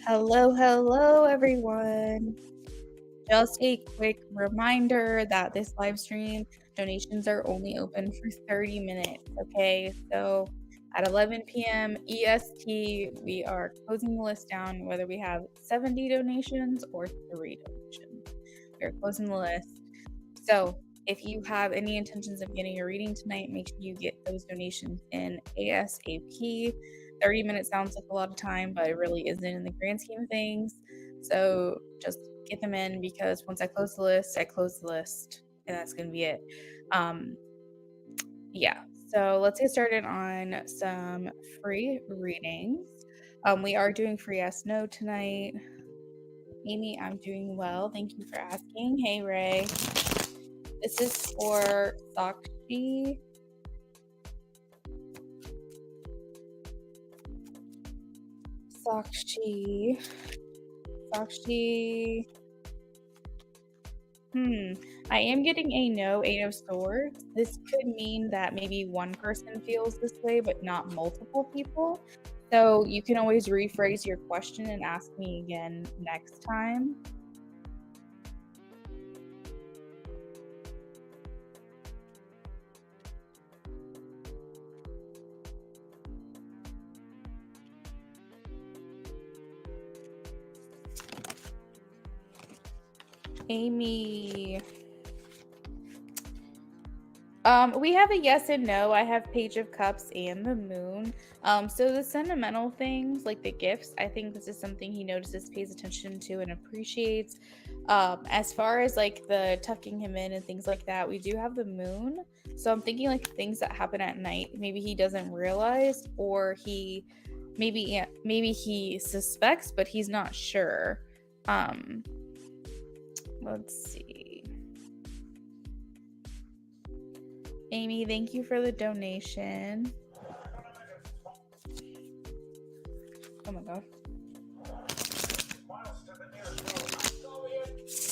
Hello, hello, everyone. Just a quick reminder that this live stream donations are only open for 30 minutes. Okay, so at 11 p.m. EST, we are closing the list down whether we have 70 donations or 3 donations. We're closing the list. So if you have any intentions of getting a reading tonight, make sure you get those donations in ASAP. 30 minutes sounds like a lot of time, but it really isn't in the grand scheme of things. So just get them in because once I close the list, I close the list, and that's going to be it. Yeah, so let's get started on some free readings. We are doing free yes no tonight. Amy, I'm doing well. Thank you for asking. Hey, Ray. This is for Sakshi. Sakshi. Sakshi. I am getting a no, Eight of Swords. This could mean that maybe one person feels this way, but not multiple people. So you can always rephrase your question and ask me again next time. Amy. We have a yes and no. I have Page of Cups and the Moon. So the sentimental things, like the gifts, I think this is something he notices, pays attention to, and appreciates. As far as like the tucking him in and things like that, we do have the Moon. So I'm thinking like things that happen at night, maybe he doesn't realize, or maybe he suspects, but he's not sure. Let's see. Amy, thank you for the donation. Oh my god.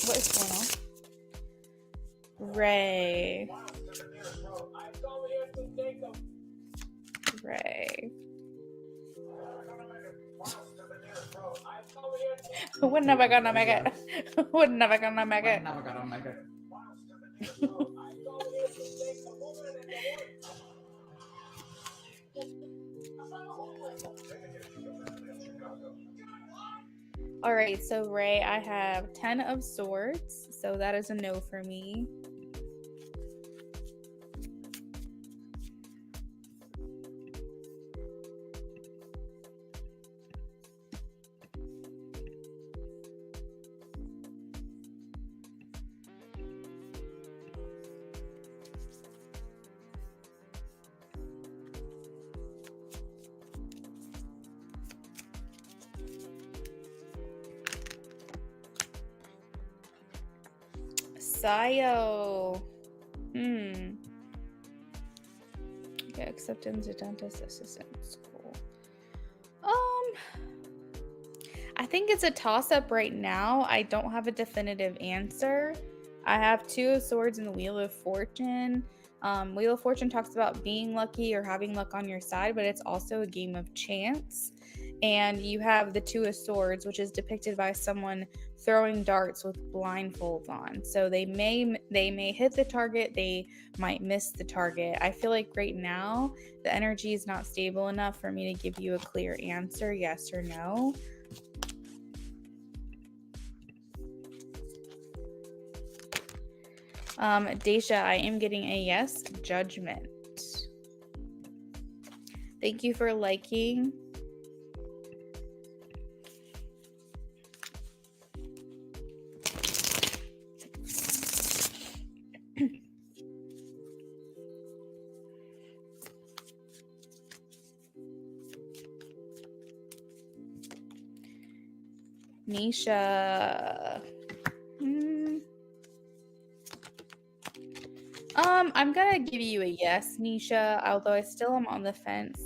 What is going on? Ray. Ray. We're never gonna make it. We're never gonna make it. Never gonna make it. All right, so Ray, I have 10 of Swords, so that is a no for me. Sayo. Okay, acceptance of dentist assistant school. I think it's a toss-up right now. I don't have a definitive answer. I have 2 of Swords and the Wheel of Fortune. Wheel of Fortune talks about being lucky or having luck on your side, but it's also a game of chance. And you have the 2 of Swords, which is depicted by someone throwing darts with blindfolds on. So they may hit the target, they might miss the target. I feel like right now the energy is not stable enough for me to give you a clear answer, yes or no. Daisha, I am getting a yes. Judgment. Thank you for liking. Nisha. I'm gonna give you a yes, Nisha, although I still am on the fence.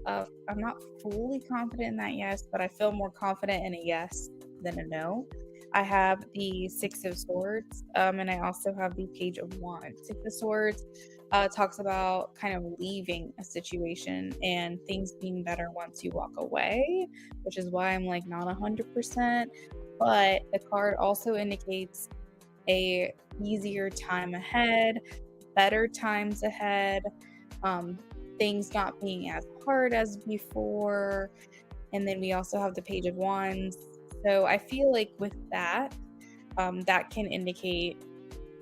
I'm not fully confident in that yes, but I feel more confident in a yes than a no. I have the 6 of Swords, and I also have the Page of Wands. 6 of Swords talks about kind of leaving a situation and things being better once you walk away, which is why I'm like not 100%. But the card also indicates a easier time ahead, better times ahead, um, things not being as hard as before. And then we also have the Page of Wands. So I feel like with that, that can indicate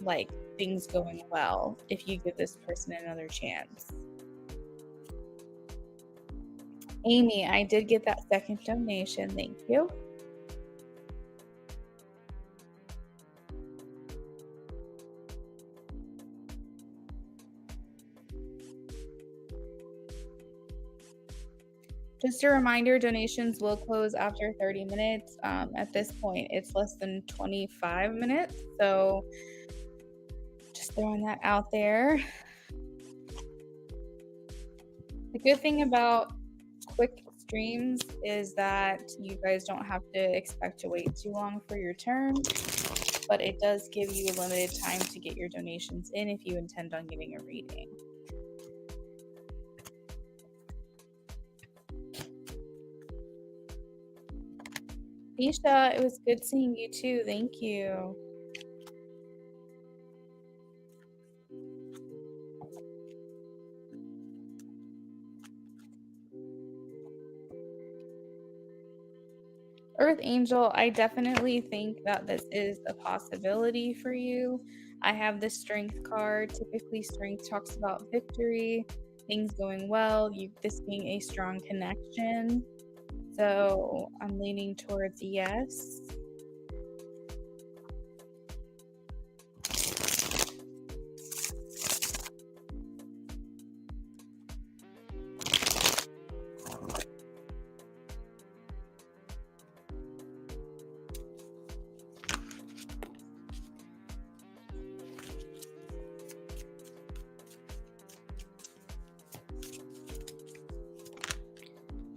like things going well if you give this person another chance. Amy, I did get that second donation. Thank you. Just a reminder, donations will close after 30 minutes. At this point, it's less than 25 minutes. So just throwing that out there. The good thing about quick streams is that you guys don't have to expect to wait too long for your turn, but it does give you a limited time to get your donations in if you intend on getting a reading. Nisha, it was good seeing you too. Thank you. Earth Angel, I definitely think that this is a possibility for you. I have the Strength card. Typically, Strength talks about victory, things going well, this being a strong connection. So I'm leaning towards yes.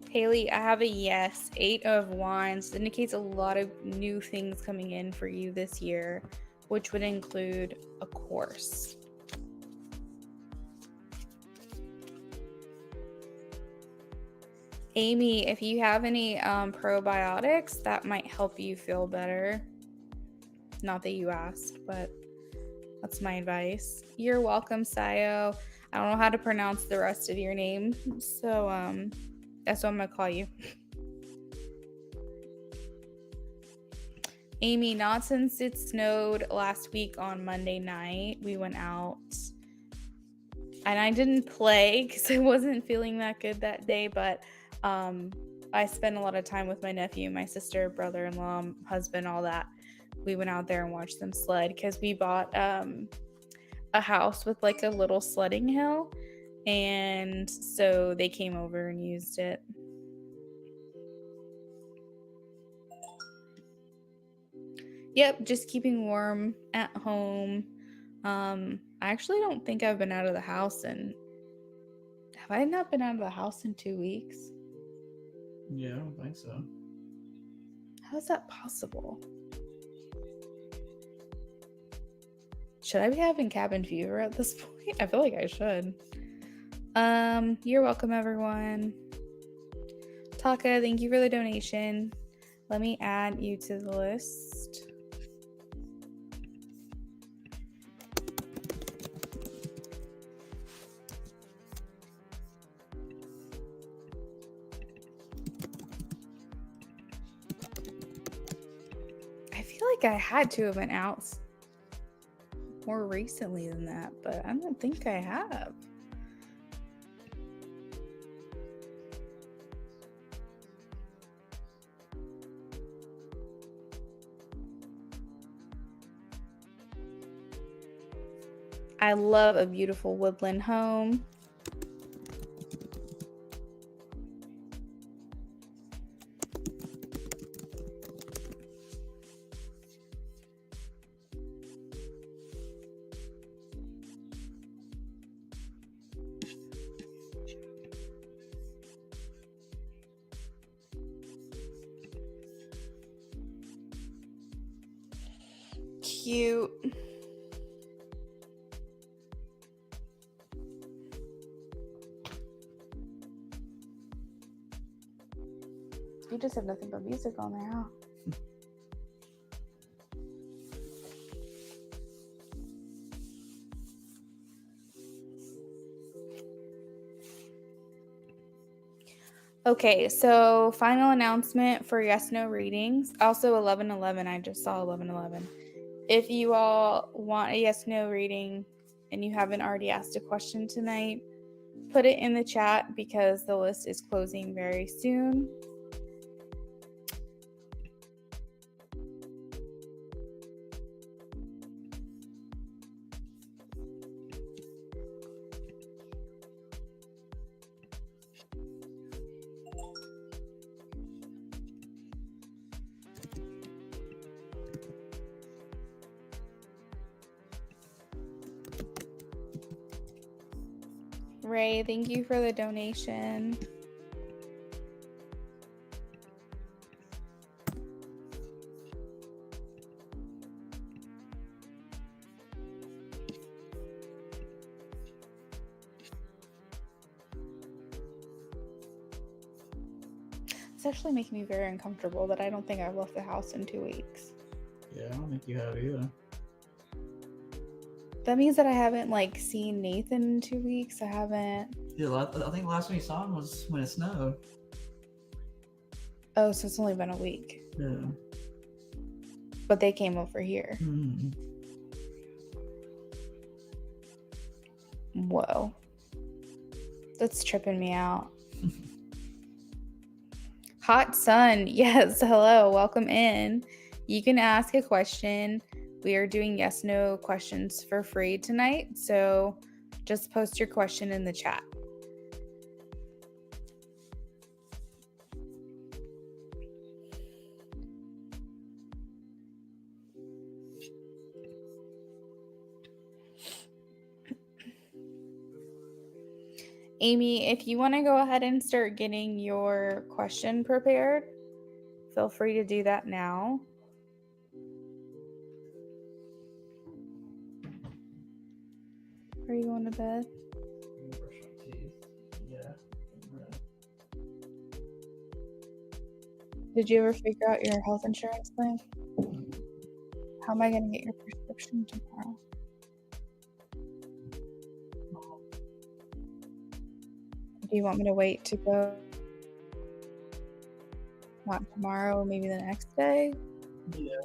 Haley, I have a yes. 8 of Wands indicates a lot of new things coming in for you this year, which would include a course. Amy, if you have any probiotics, that might help you feel better. Not that you asked, but that's my advice. You're welcome, Sayo. I don't know how to pronounce the rest of your name, so that's what I'm gonna call you. Amy, not since it snowed last week on Monday night. We went out and I didn't play because I wasn't feeling that good that day, but I spent a lot of time with my nephew, my sister, brother-in-law, husband, all that. We went out there and watched them sled because we bought a house with like a little sledding hill, and so they came over and used it. Yep, just keeping warm at home. I actually don't think I've been out of the house in. Have I not been out of the house in 2 weeks? Yeah, I don't think so. How is that possible? Should I be having cabin fever at this point? I feel like I should. You're welcome, everyone. Taka, thank you for the donation. Let me add you to the list. I feel like I had to have been out more recently than that, but I don't think I have. I love a beautiful woodland home. Cute. just have nothing but music on there, huh? Okay, so final announcement for yes no readings. Also 11:11, I just saw 11:11. If you all want a yes no reading and you haven't already asked a question tonight, put it in the chat because the list is closing very soon. Ray, thank you for the donation. It's actually making me very uncomfortable that I don't think I've left the house in 2 weeks. Yeah, I don't think you have either. That means that I haven't like seen Nathan in 2 weeks. I haven't. Yeah, I think the last time you saw him was when it snowed. Oh, so it's only been a week. Yeah. But they came over here. Mm-hmm. Whoa. That's tripping me out. Hot Sun. Yes, hello. Welcome in. You can ask a question. We are doing yes no questions for free tonight. So just post your question in the chat. Amy, if you want to go ahead and start getting your question prepared, feel free to do that now. Are you going to bed? Brush my teeth. Yeah. Did you ever figure out your health insurance thing? How am I going to get your prescription tomorrow? Do you want me to wait to go? Not tomorrow, maybe the next day? Yeah.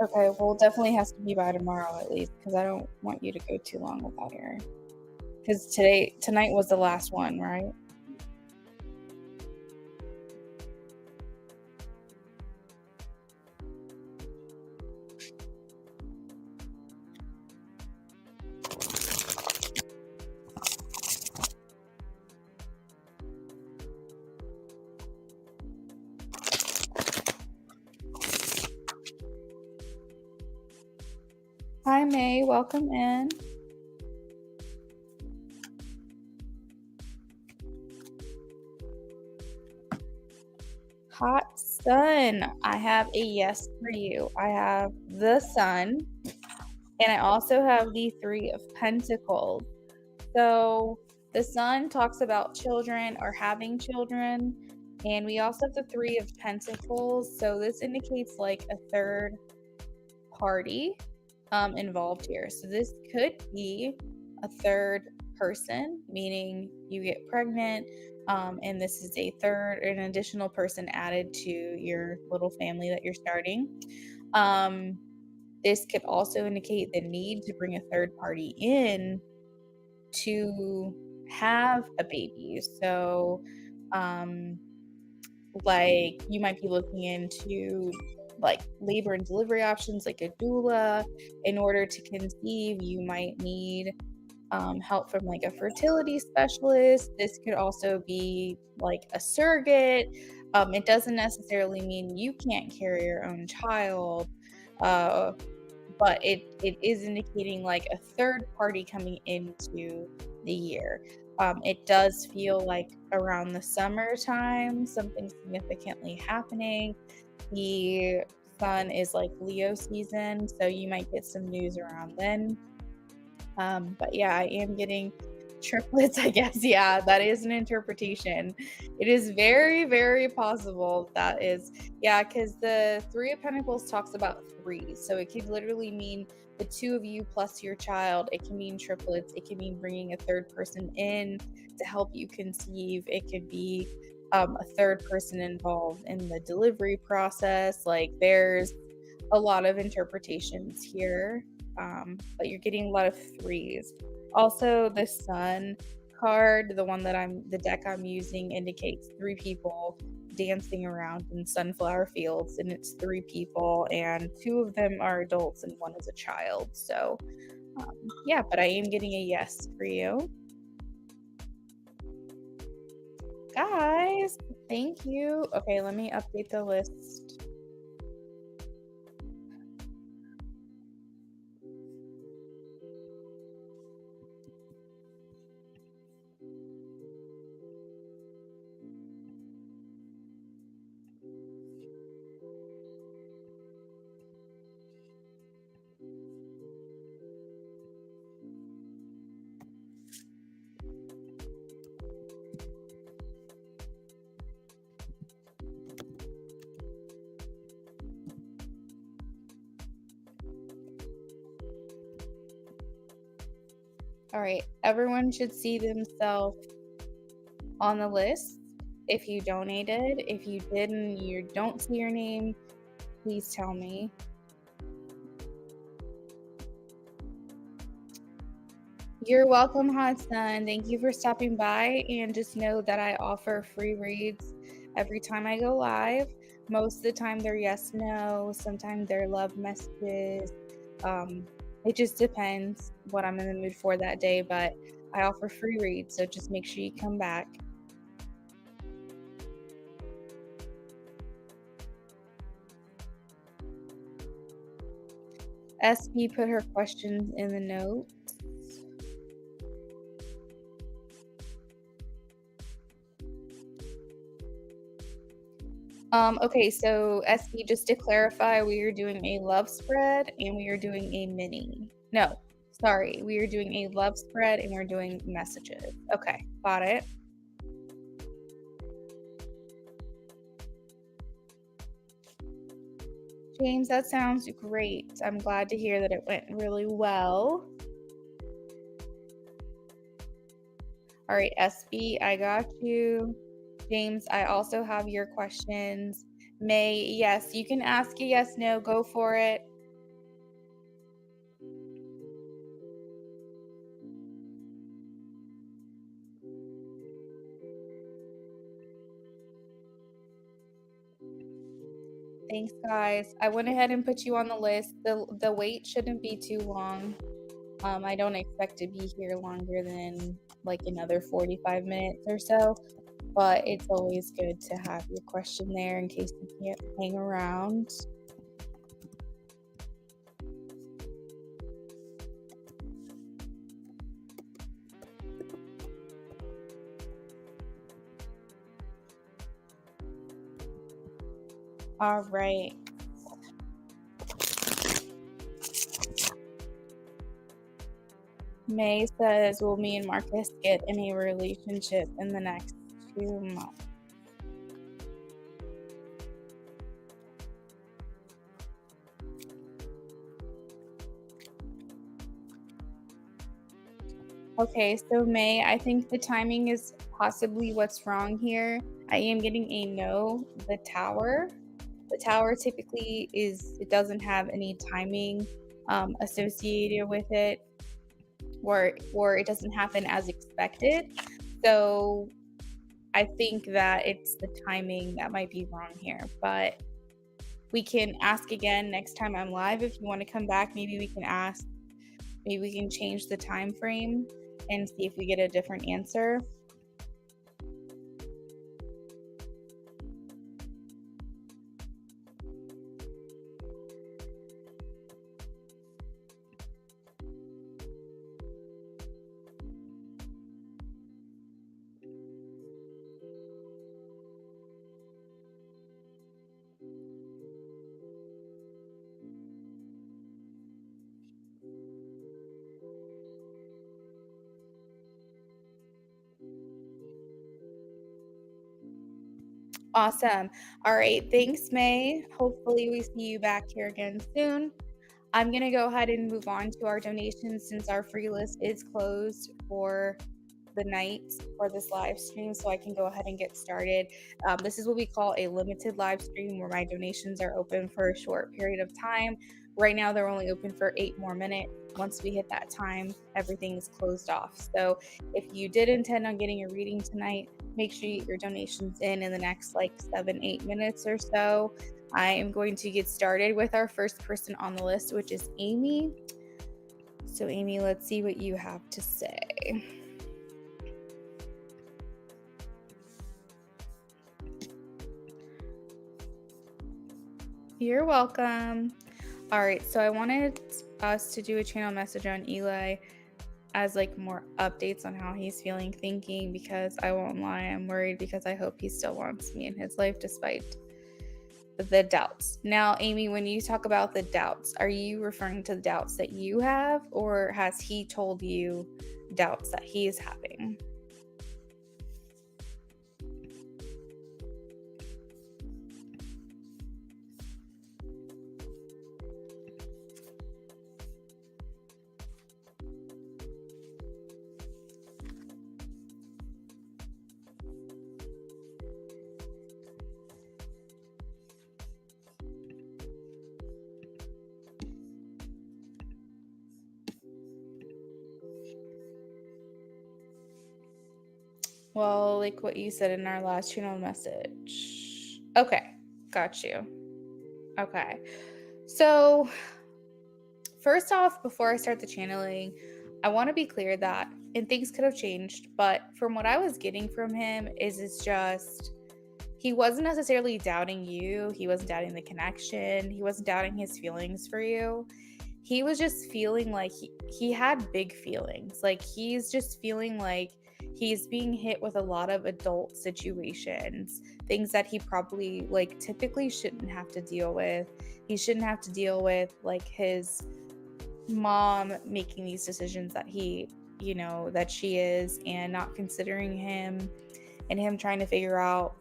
Okay, well, definitely has to be by tomorrow at least, because I don't want you to go too long without your. Because tonight was the last one, right? Hi, May. Welcome in. Hot Sun. I have a yes for you. I have the Sun, and I also have the Three of Pentacles. So the Sun talks about children or having children, and we also have the Three of Pentacles. So this indicates like a third party involved here. So this could be a third person, meaning you get pregnant, and this is an additional person added to your little family that you're starting. This could also indicate the need to bring a third party in to have a baby. So, like you might be looking into like labor and delivery options like a doula. In order to conceive, you might need help from like a fertility specialist. This could also be like a surrogate. It doesn't necessarily mean you can't carry your own child, but it is indicating like a third party coming into the year. It does feel like around the summertime, something significantly happening. The sun is like Leo season, so you might get some news around then. But yeah, I am getting Triplets, I guess. Yeah, that is an interpretation. It is very, very possible that is, yeah, because the Three of Pentacles talks about threes. So it could literally mean the two of you plus your child. It can mean triplets. It can mean bringing a third person in to help you conceive. It could be a third person involved in the delivery process. Like there's a lot of interpretations here, but you're getting a lot of threes. Also, the Sun card, the deck I'm using indicates three people dancing around in sunflower fields, and it's three people, and two of them are adults and one is a child. So, yeah, but I am getting a yes for you. Guys, thank you. Okay, let me update the list. All right, everyone should see themselves on the list. If you donated, if you didn't, you don't see your name, please tell me. You're welcome, Hot Sun. Thank you for stopping by. And just know that I offer free reads every time I go live. Most of the time, they're yes, no. Sometimes they're love messages. It just depends what I'm in the mood for that day. But I offer free reads, so just make sure you come back. SB put her questions in the notes. Okay, so SB, just to clarify, we are doing a love spread and we are doing a mini. No, sorry, we are doing a love spread and we're doing messages. Okay, got it. James, that sounds great. I'm glad to hear that it went really well. All right, SB, I got you. James, I also have your questions. May, yes, you can ask a yes, no, go for it. Thanks, guys. I went ahead and put you on the list. The wait shouldn't be too long. I don't expect to be here longer than like another 45 minutes or so, but it's always good to have your question there in case you can't hang around. All right. May says, will me and Marcus get in a relationship in the next 2 months? Okay, so May, I think the timing is possibly what's wrong here. I am getting a no. The tower typically it doesn't have any timing associated with it, or it doesn't happen as expected. So I think that it's the timing that might be wrong here, but we can ask again next time I'm live. If you want to come back, maybe we can change the time frame and see if we get a different answer. Awesome. All right. Thanks, May. Hopefully, we see you back here again soon. I'm going to go ahead and move on to our donations since our free list is closed for the night for this live stream, so I can go ahead and get started. This is what we call a limited live stream where my donations are open for a short period of time. Right now, they're only open for 8 more minutes. Once we hit that time, everything is closed off. So if you did intend on getting a reading tonight, make sure you get your donations in the next like 7-8 minutes or so. I am going to get started with our first person on the list, which is Amy. So Amy, let's see what you have to say. You're welcome. All right, so I wanted us to do a channel message on Eli as like more updates on how he's feeling, thinking, because I won't lie, I'm worried because I hope he still wants me in his life despite the doubts. Now, Amy, when you talk about the doubts, are you referring to the doubts that you have, or has he told you doubts that he is having? Well, like what you said in our last channel message. Okay, got you. Okay. So, first off, before I start the channeling, I want to be clear that, and things could have changed, but from what I was getting from him is it's just he wasn't necessarily doubting you. He wasn't doubting the connection. He wasn't doubting his feelings for you. He was just feeling like he had big feelings. Like he's just feeling like he's being hit with a lot of adult situations, things that he probably like typically shouldn't have to deal with. He shouldn't have to deal with like his mom making these decisions that that she is, and not considering him, and him trying to figure out,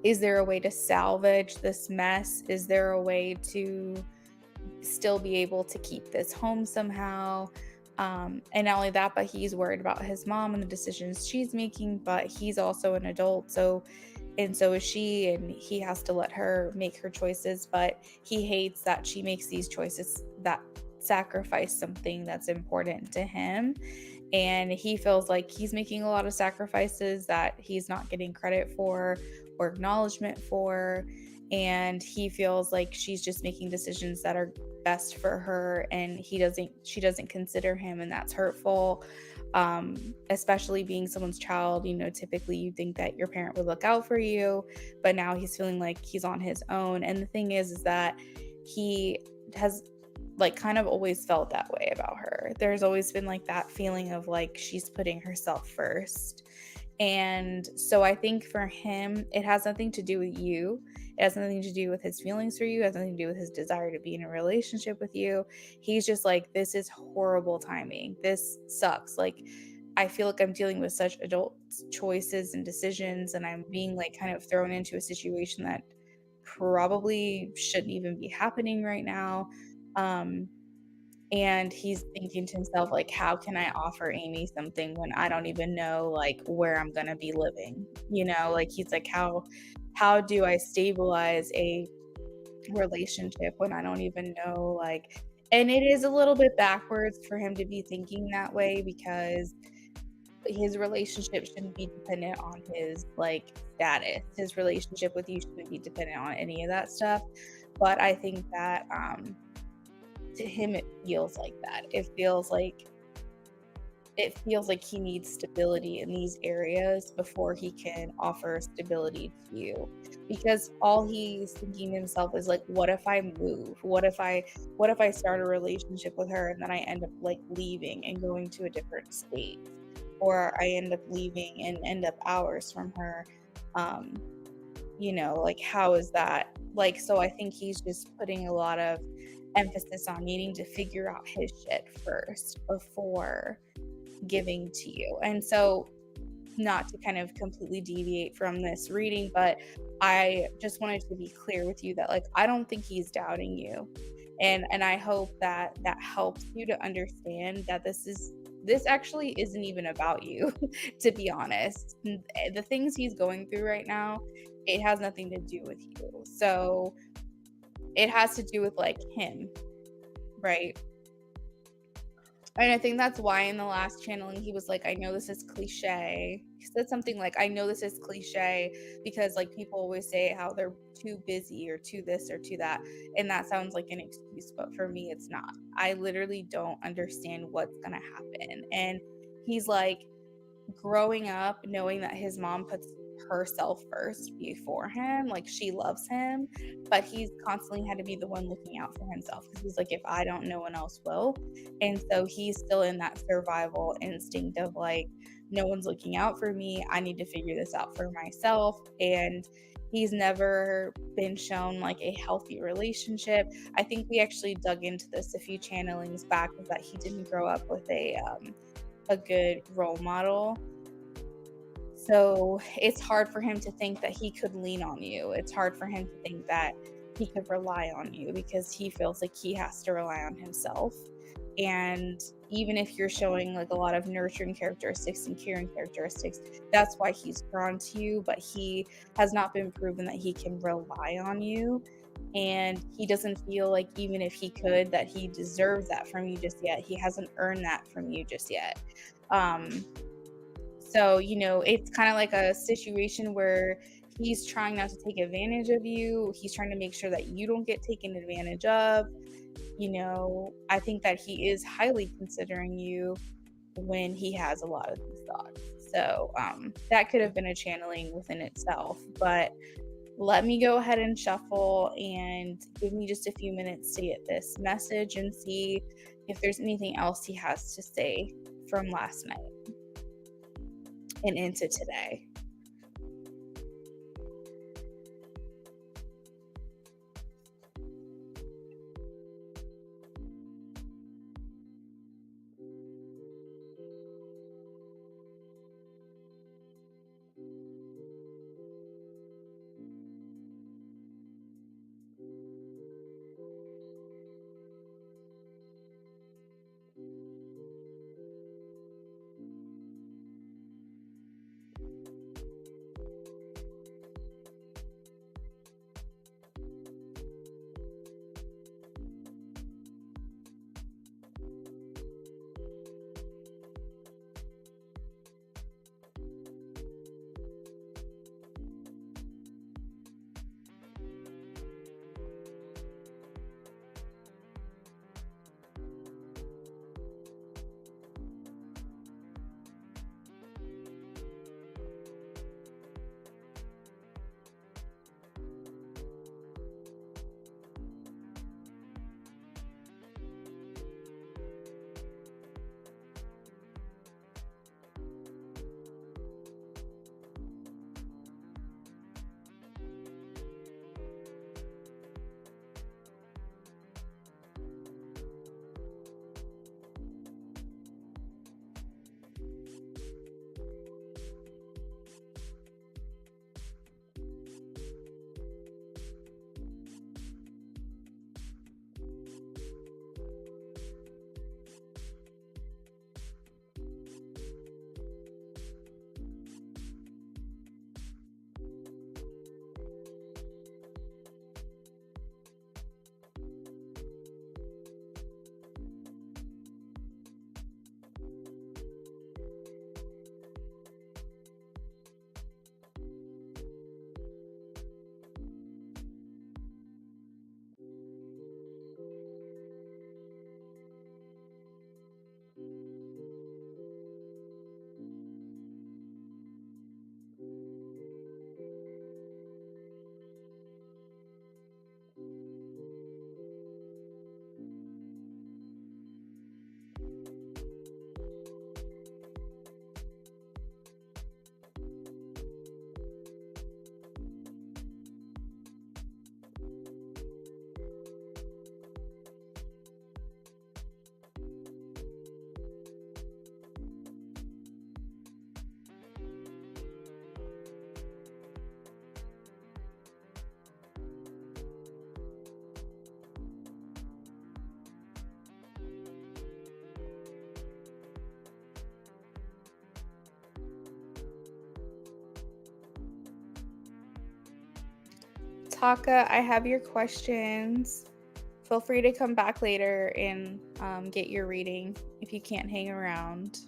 is there a way to salvage this mess? Is there a way to still be able to keep this home somehow? And not only that, but he's worried about his mom and the decisions she's making, but he's also an adult. So is she, and he has to let her make her choices, but he hates that she makes these choices that sacrifice something that's important to him. And he feels like he's making a lot of sacrifices that he's not getting credit for or acknowledgement for. And he feels like she's just making decisions that are best for her, and she doesn't consider him, and that's hurtful. Especially being someone's child, typically you think that your parent would look out for you, but now he's feeling like he's on his own. And the thing is that he has like kind of always felt that way about her. There's always been like that feeling of like she's putting herself first. And so I think for him, it has nothing to do with you. It has nothing to do with his feelings for you. It has nothing to do with his desire to be in a relationship with you. He's just like, this is horrible timing. This sucks. Like, I feel like I'm dealing with such adult choices and decisions, and I'm being like kind of thrown into a situation that probably shouldn't even be happening right now. Um, and he's thinking to himself, like, how can I offer Amy something when I don't even know like where I'm gonna be living? Like he's like, how do I stabilize a relationship when I don't even know, like, and it is a little bit backwards for him to be thinking that way, because his relationship shouldn't be dependent on his like status. His relationship with you shouldn't be dependent on any of that stuff. But I think that to him it feels like that. It feels like he needs stability in these areas before he can offer stability to you, because all he's thinking to himself is like, what if I move, what if I start a relationship with her and then I end up like leaving and going to a different state, or I end up leaving and end up hours from her. um like, how is that like? So I think he's just putting a lot of emphasis on needing to figure out his shit first before giving to you. And so not to kind of completely deviate from this reading, but I just wanted to be clear with you that, like, I don't think he's doubting you. And I hope that that helps you to understand that this actually isn't even about you, to be honest. The things he's going through right now, it has nothing to do with you. So it has to do with like him, right? And I think that's why in the last channeling, he was like, I know this is cliche. He said something like, I know this is cliche because like people always say how they're too busy or too this or too that. And that sounds like an excuse, but for me, it's not. I literally don't understand what's going to happen. And he's like, growing up knowing that his mom puts herself first before him, like she loves him, but he's constantly had to be the one looking out for himself because he's like, if I don't, no one else will. And so he's still in that survival instinct of like, no one's looking out for me. I need to figure this out for myself. And he's never been shown like a healthy relationship. I think we actually dug into this a few channelings back, is that he didn't grow up with a good role model. So it's hard for him to think that he could lean on you. It's hard for him to think that he could rely on you because he feels like he has to rely on himself. And even if you're showing like a lot of nurturing characteristics and caring characteristics, that's why he's drawn to you. But he has not been proven that he can rely on you. And he doesn't feel like, even if he could, that he deserves that from you just yet. He hasn't earned that from you just yet. Um, so, it's kind of like a situation where he's trying not to take advantage of you. He's trying to make sure that you don't get taken advantage of. I think that he is highly considering you when he has a lot of these thoughts. So, that could have been a channeling within itself. But let me go ahead and shuffle and give me just a few minutes to get this message and see if there's anything else he has to say from last night and into today. Taka, I have your questions. Feel free to come back later and get your reading if you can't hang around.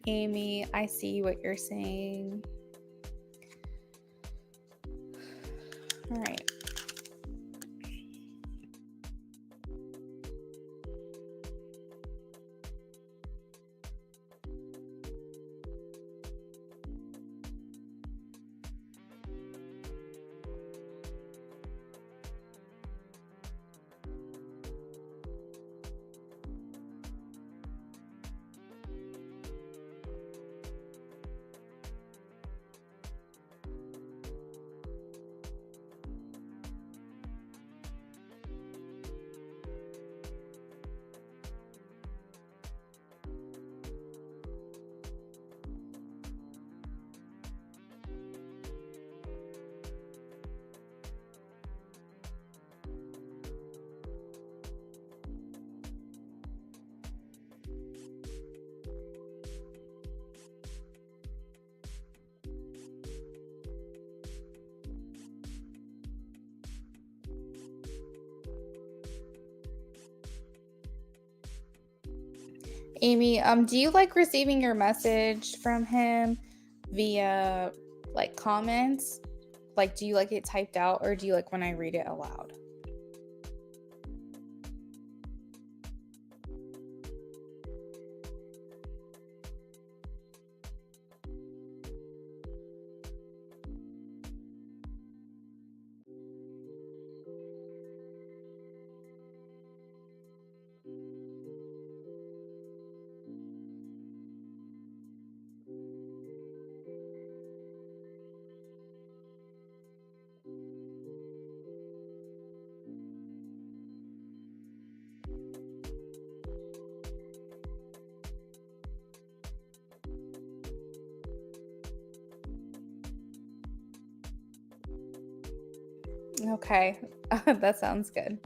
Amy, I see what you're saying. All right. Amy, do you like receiving your message from him via like comments? Like, do you like it typed out or do you like when I read it aloud? Okay, that sounds good.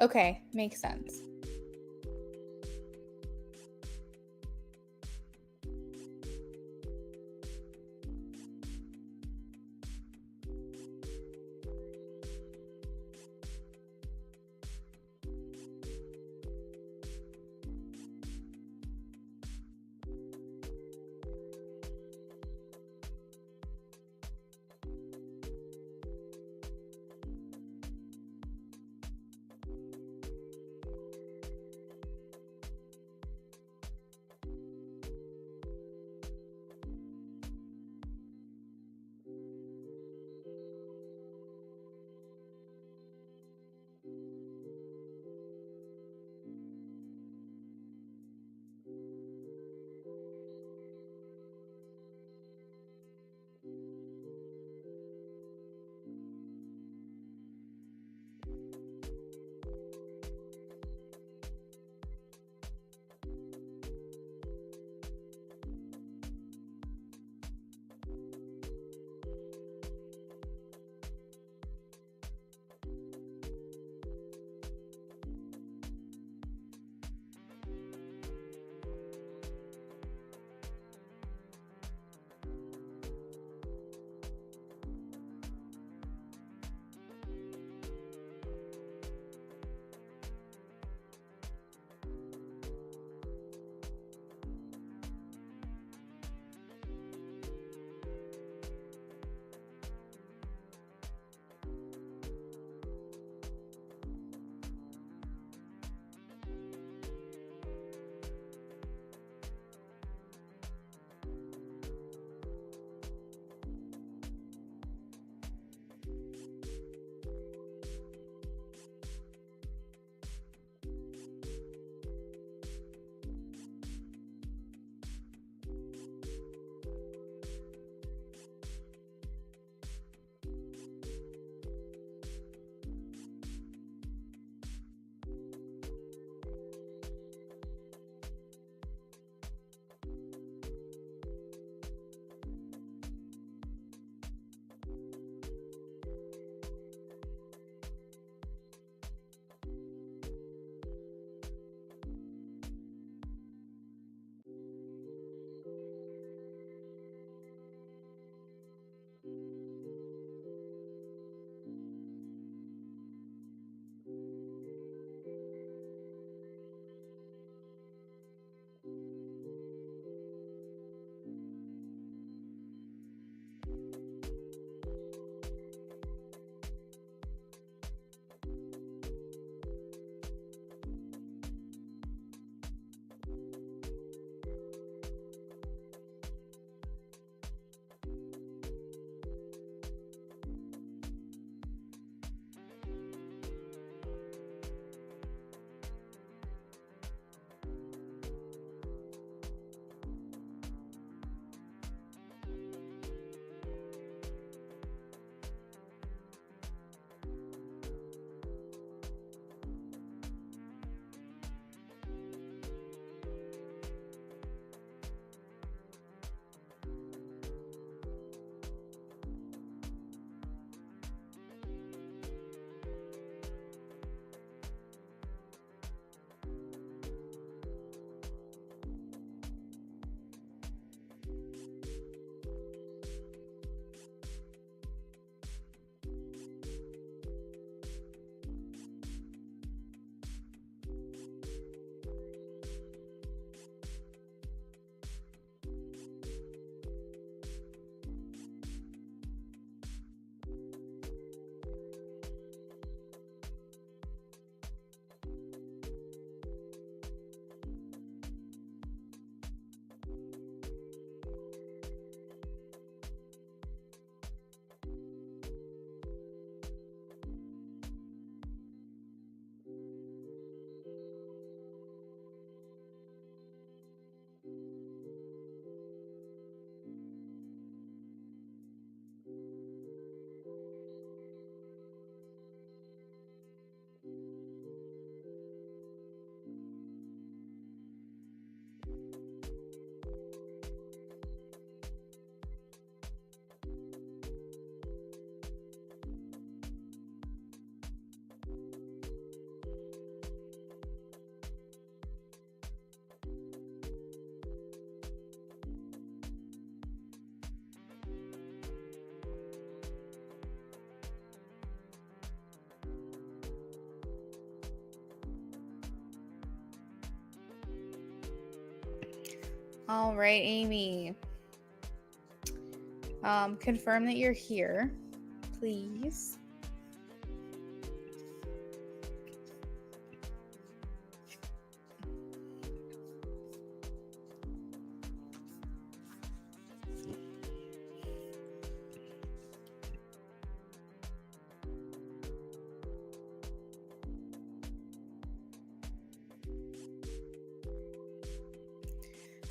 Okay, makes sense. All right, Amy. Confirm that you're here, please.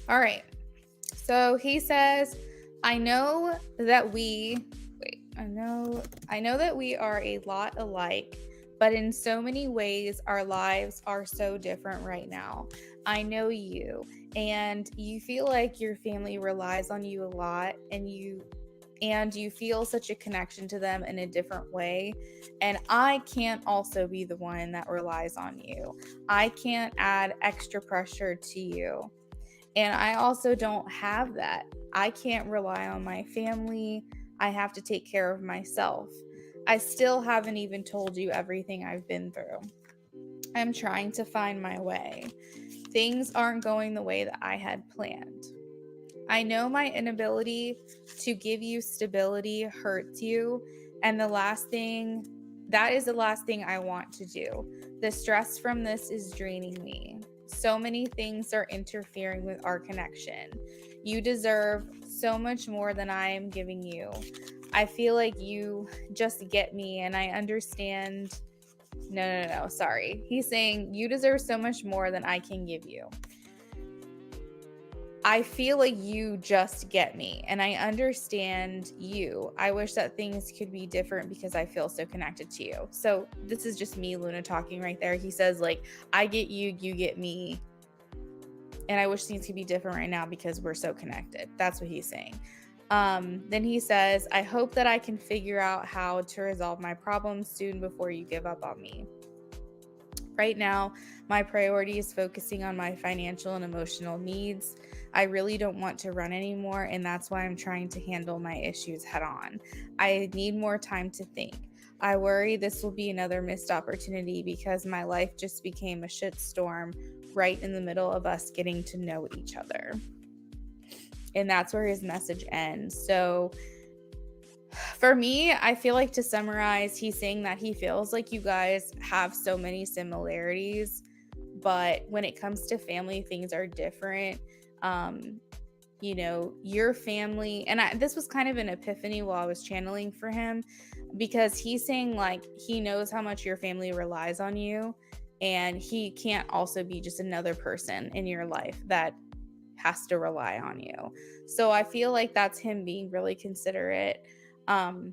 All right. So he says, I know that we I know that we are a lot alike, but in so many ways our lives are so different right now. I know you, and you feel like your family relies on you a lot, and you feel such a connection to them in a different way. And I can't also be the one that relies on you. I can't add extra pressure to you. And I also don't have that. I can't rely on my family. I have to take care of myself. I still haven't even told you everything I've been through. I'm trying to find my way. Things aren't going the way that I had planned. I know my inability to give you stability hurts you, and that is the last thing I want to do. The stress from this is draining me. So many things are interfering with our connection. You deserve so much more than I am giving you. I feel like you just get me, and I understand. No, sorry. He's saying you deserve so much more than I can give you. I feel like you just get me, and I understand you. I wish that things could be different because I feel so connected to you. So this is just me, Luna, talking right there. He says, like, I get you, you get me, and I wish things could be different right now because we're so connected. That's what he's saying. Then he says, I hope that I can figure out how to resolve my problems soon before you give up on me. Right now, my priority is focusing on my financial and emotional needs. I really don't want to run anymore, and that's why I'm trying to handle my issues head on. I need more time to think. I worry this will be another missed opportunity because my life just became a shitstorm right in the middle of us getting to know each other. And that's where his message ends. So, for me, I feel like to summarize, he's saying that he feels like you guys have so many similarities, but when it comes to family, things are different. Your family, and this was kind of an epiphany while I was channeling for him, because he's saying like he knows how much your family relies on you, and he can't also be just another person in your life that has to rely on you. So I feel like that's him being really considerate. Um,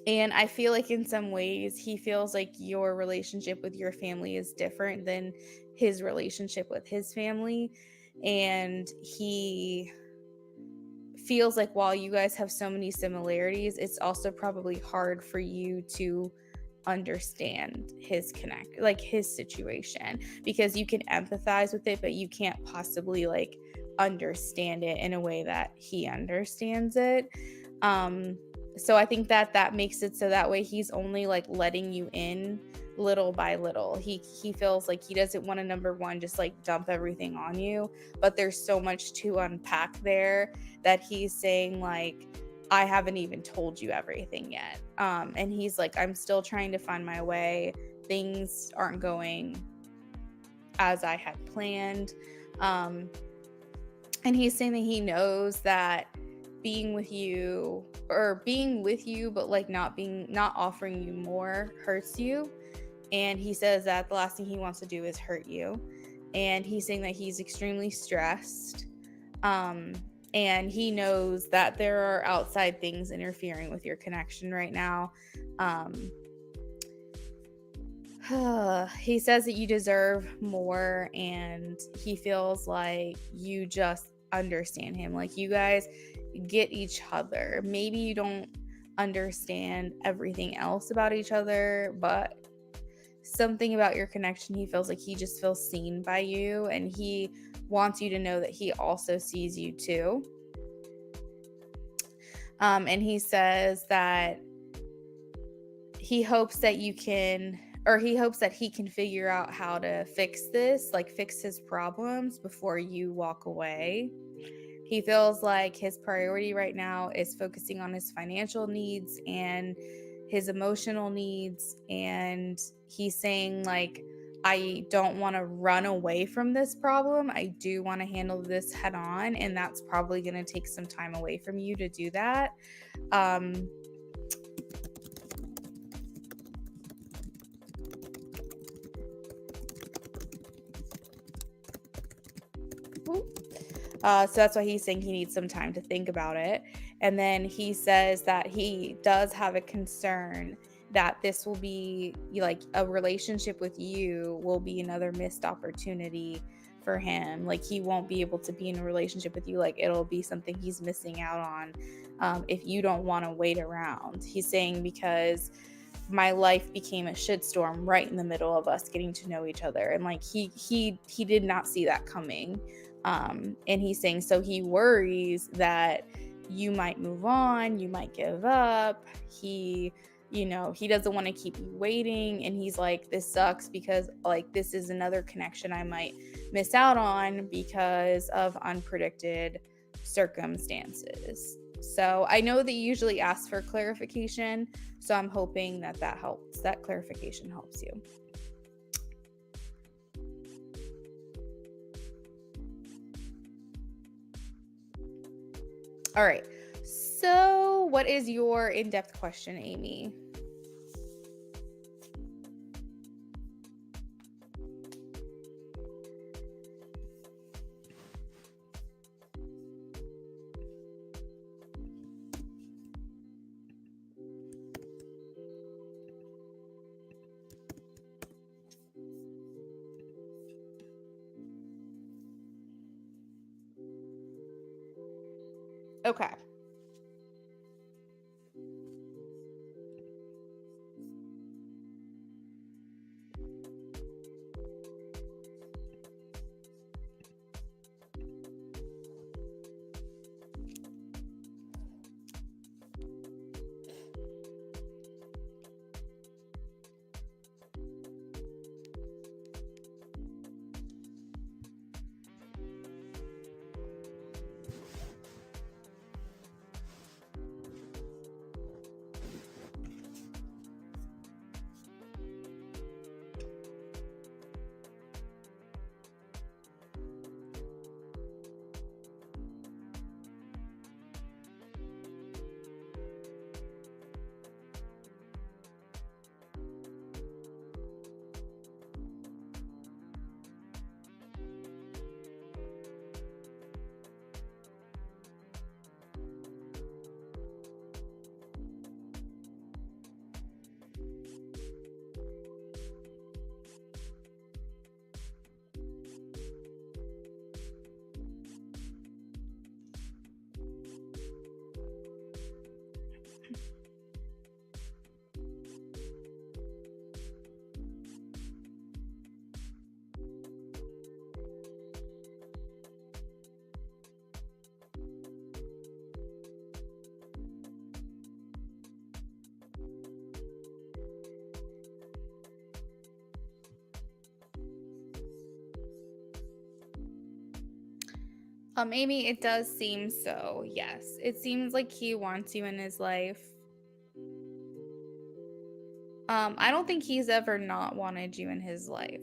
and I feel like in some ways he feels like your relationship with your family is different than his relationship with his family. And he feels like while you guys have so many similarities, it's also probably hard for you to understand his situation, because you can empathize with it, but you can't possibly like understand it in a way that he understands it. So I think that makes it so that way he's only like letting you in little by little. He feels like he doesn't want to, number one, just like dump everything on you, but there's so much to unpack there that he's saying like, I haven't even told you everything yet. And he's like, I'm still trying to find my way. Things aren't going as I had planned. And he's saying that he knows that being with you, but like not offering you more hurts you. And he says that the last thing he wants to do is hurt you. And he's saying that he's extremely stressed. And he knows that there are outside things interfering with your connection right now. He says that you deserve more, and he feels like you just understand him. Like you guys get each other. Maybe you don't understand everything else about each other, but something about your connection, he feels like he just feels seen by you, and he wants you to know that he also sees you too. And he says that he hopes that you can or he hopes that he can figure out how to fix this, like fix his problems before you walk away. He feels like his priority right now is focusing on his financial needs and his emotional needs. And he's saying, like, I don't want to run away from this problem. I do want to handle this head on. And that's probably going to take some time away from you to do that. Um, so that's why he's saying he needs some time to think about it. And then he says that he does have a concern that this will be like a relationship with you will be another missed opportunity for him. Like he won't be able to be in a relationship with you. Like it'll be something he's missing out on if you don't want to wait around. He's saying because my life became a shitstorm right in the middle of us getting to know each other, and like he did not see that coming. And he's saying so he worries that you might move on, you might give up. He doesn't want to keep you waiting, and he's like, this sucks because like this is another connection I might miss out on because of unpredicted circumstances. So I know that you usually ask for clarification, so I'm hoping that helps, that clarification helps you. All right. So, what is your in-depth question, Amy? Okay. Amy, it does seem so. Yes. It seems like he wants you in his life. I don't think he's ever not wanted you in his life.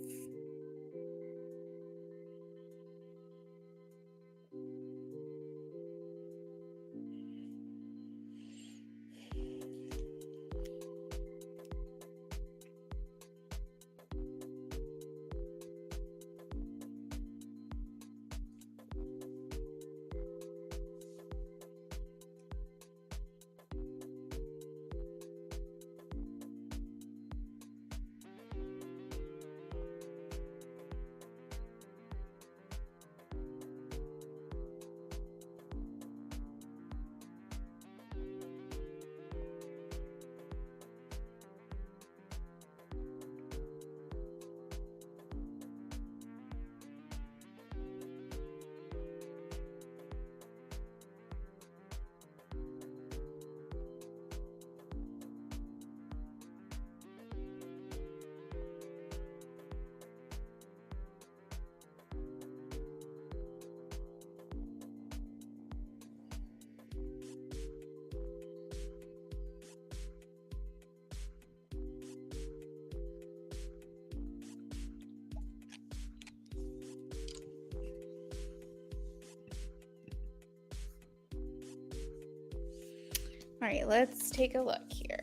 All right, let's take a look here.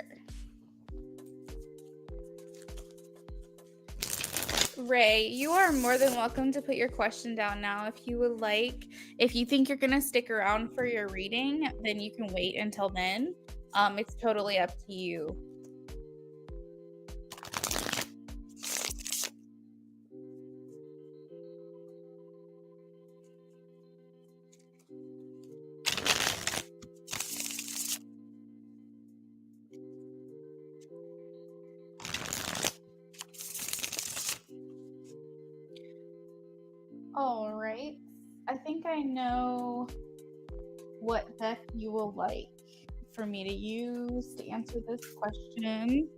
Ray, you are more than welcome to put your question down now if you would like. If you think you're going to stick around for your reading, then you can wait until then. It's totally up to you. All right. I think I know what deck you will like for me to use to answer this question.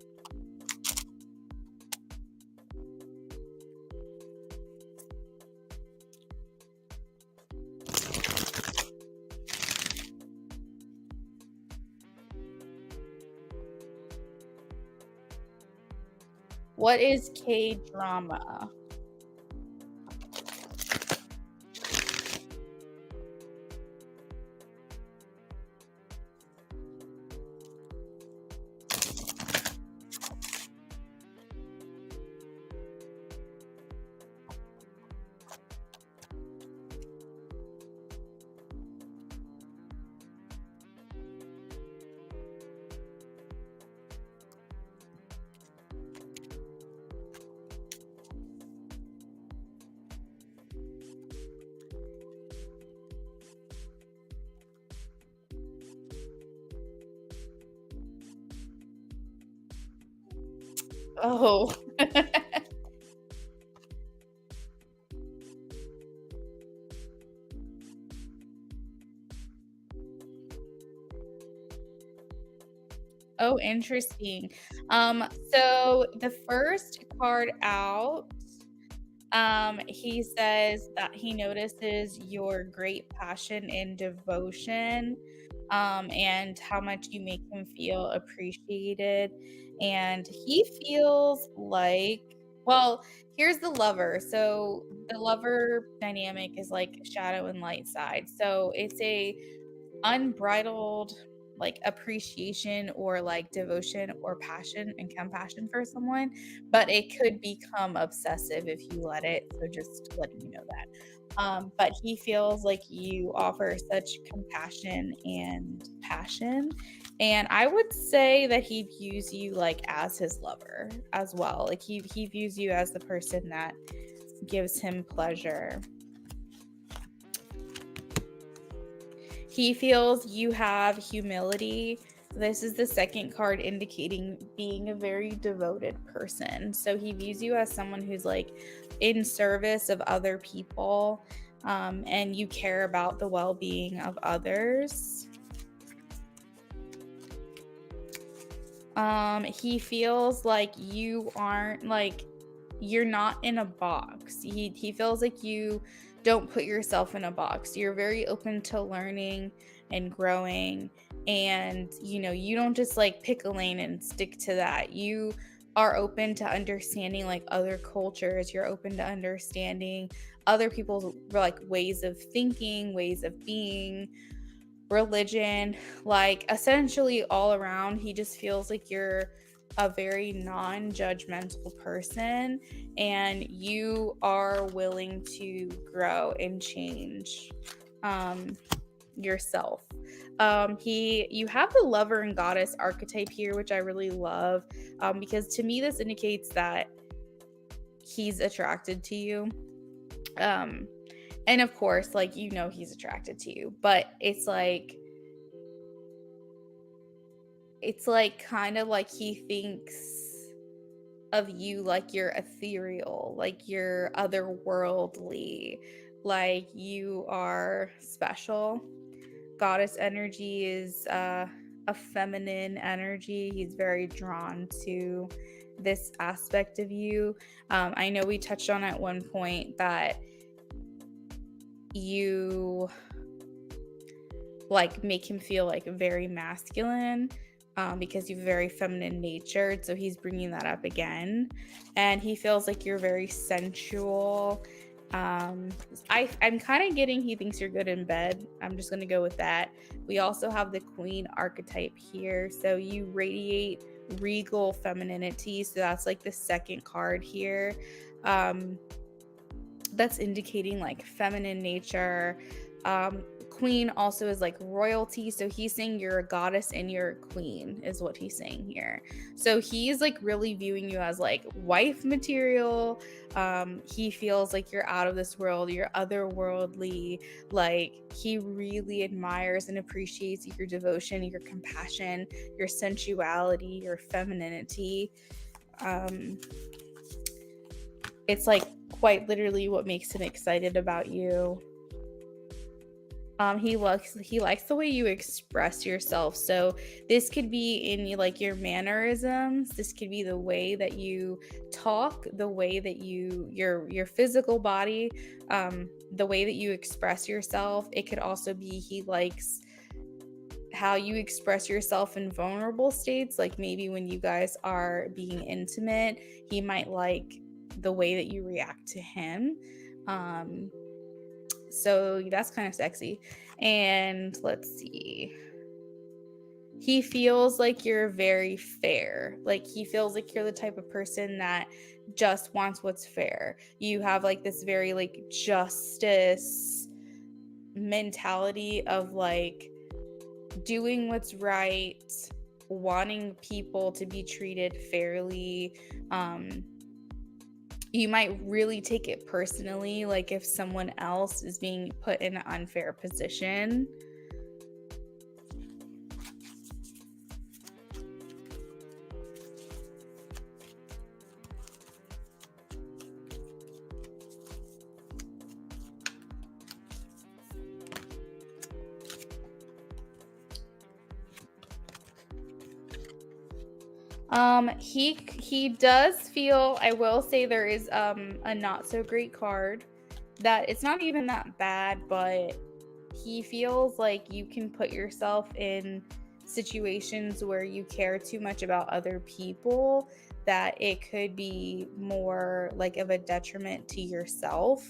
What is K-drama? Oh. Oh, interesting. So the first card out, he says that he notices your great passion and devotion, and how much you make him feel appreciated. And he feels like, well, here's the lover. So the lover dynamic is like shadow and light side. So it's a unbridled like appreciation or like devotion or passion and compassion for someone, but it could become obsessive if you let it. So just letting you know that. But he feels like you offer such compassion and passion. And I would say that he views you like as his lover as well. Like he views you as the person that gives him pleasure. He feels you have humility. This is the second card indicating being a very devoted person. So he views you as someone who's like in service of other people, and you care about the well-being of others. He feels like you aren't like you're not in a box. He feels like you don't put yourself in a box. You're very open to learning and growing, and you don't just like pick a lane and stick to that. You are open to understanding like other cultures. You're open to understanding other people's like ways of thinking, ways of being, religion, like essentially all around. He just feels like you're a very non-judgmental person, and you are willing to grow and change yourself. You have the lover and goddess archetype here, which I really love, because to me this indicates that he's attracted to you. And of course, like, he's attracted to you, but it's like kind of like he thinks of you like you're ethereal, like you're otherworldly, like you are special. Goddess energy is a feminine energy. He's very drawn to this aspect of you. I know we touched on at one point that you like make him feel like very masculine, because you're very feminine natured. So he's bringing that up again, and he feels like you're very sensual Um, I'm kind of getting he thinks you're good in bed. I'm just gonna go with that. We also have the queen archetype here, so you radiate regal femininity. So that's like the second card here. Um, that's indicating like feminine nature. Queen also is like royalty. So he's saying you're a goddess and you're a queen, is what he's saying here. So he's like really viewing you as like wife material. He feels like you're out of this world, you're otherworldly. Like he really admires and appreciates your devotion, your compassion, your sensuality, your femininity. Um, it's like quite literally what makes him excited about you. He likes the way you express yourself. So this could be in like your mannerisms. This could be the way that you talk, the way that your physical body, the way that you express yourself. It could also be he likes how you express yourself in vulnerable states, like maybe when you guys are being intimate, he might like the way that you react to him. So that's kind of sexy. And let's see. He feels like you're very fair. Like he feels like you're the type of person that just wants what's fair. You have like this very like justice mentality of like doing what's right, wanting people to be treated fairly. You might really take it personally, like if someone else is being put in an unfair position. He does feel, I will say there is a not so great card that it's not even that bad, but he feels like you can put yourself in situations where you care too much about other people, that it could be more like of a detriment to yourself.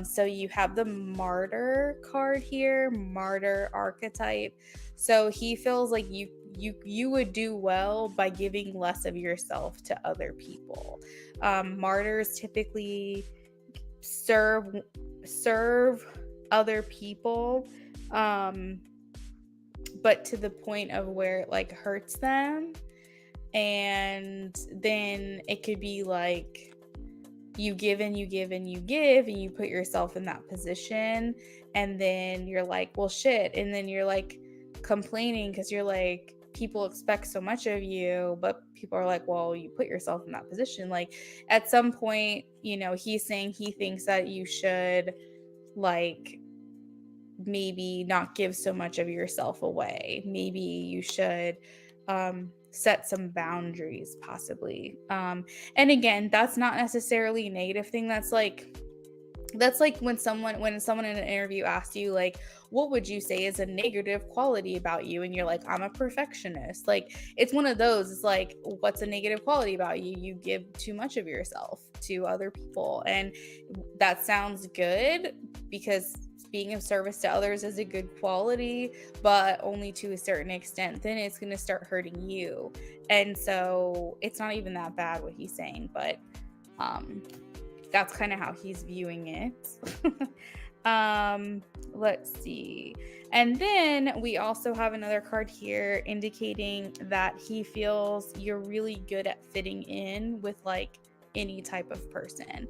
So you have the martyr card here, martyr archetype. So he feels like you would do well by giving less of yourself to other people. Martyrs typically serve other people, but to the point of where it like hurts them. And then it could be like you give and you give and you give and you put yourself in that position, and then you're like, well shit, and then you're like complaining because you're like, people expect so much of you, but people are like, well, you put yourself in that position. Like at some point, he's saying he thinks that you should like maybe not give so much of yourself away. Maybe you should set some boundaries, possibly. And again, that's not necessarily a negative thing. That's like when someone in an interview asks you like, what would you say is a negative quality about you, and you're like, I'm a perfectionist. Like it's one of those. It's like, what's a negative quality about you? You give too much of yourself to other people, and that sounds good because being of service to others is a good quality, but only to a certain extent. Then it's going to start hurting you. And so it's not even that bad what he's saying, but that's kind of how he's viewing it. Let's see. And then we also have another card here indicating that he feels you're really good at fitting in with like any type of person.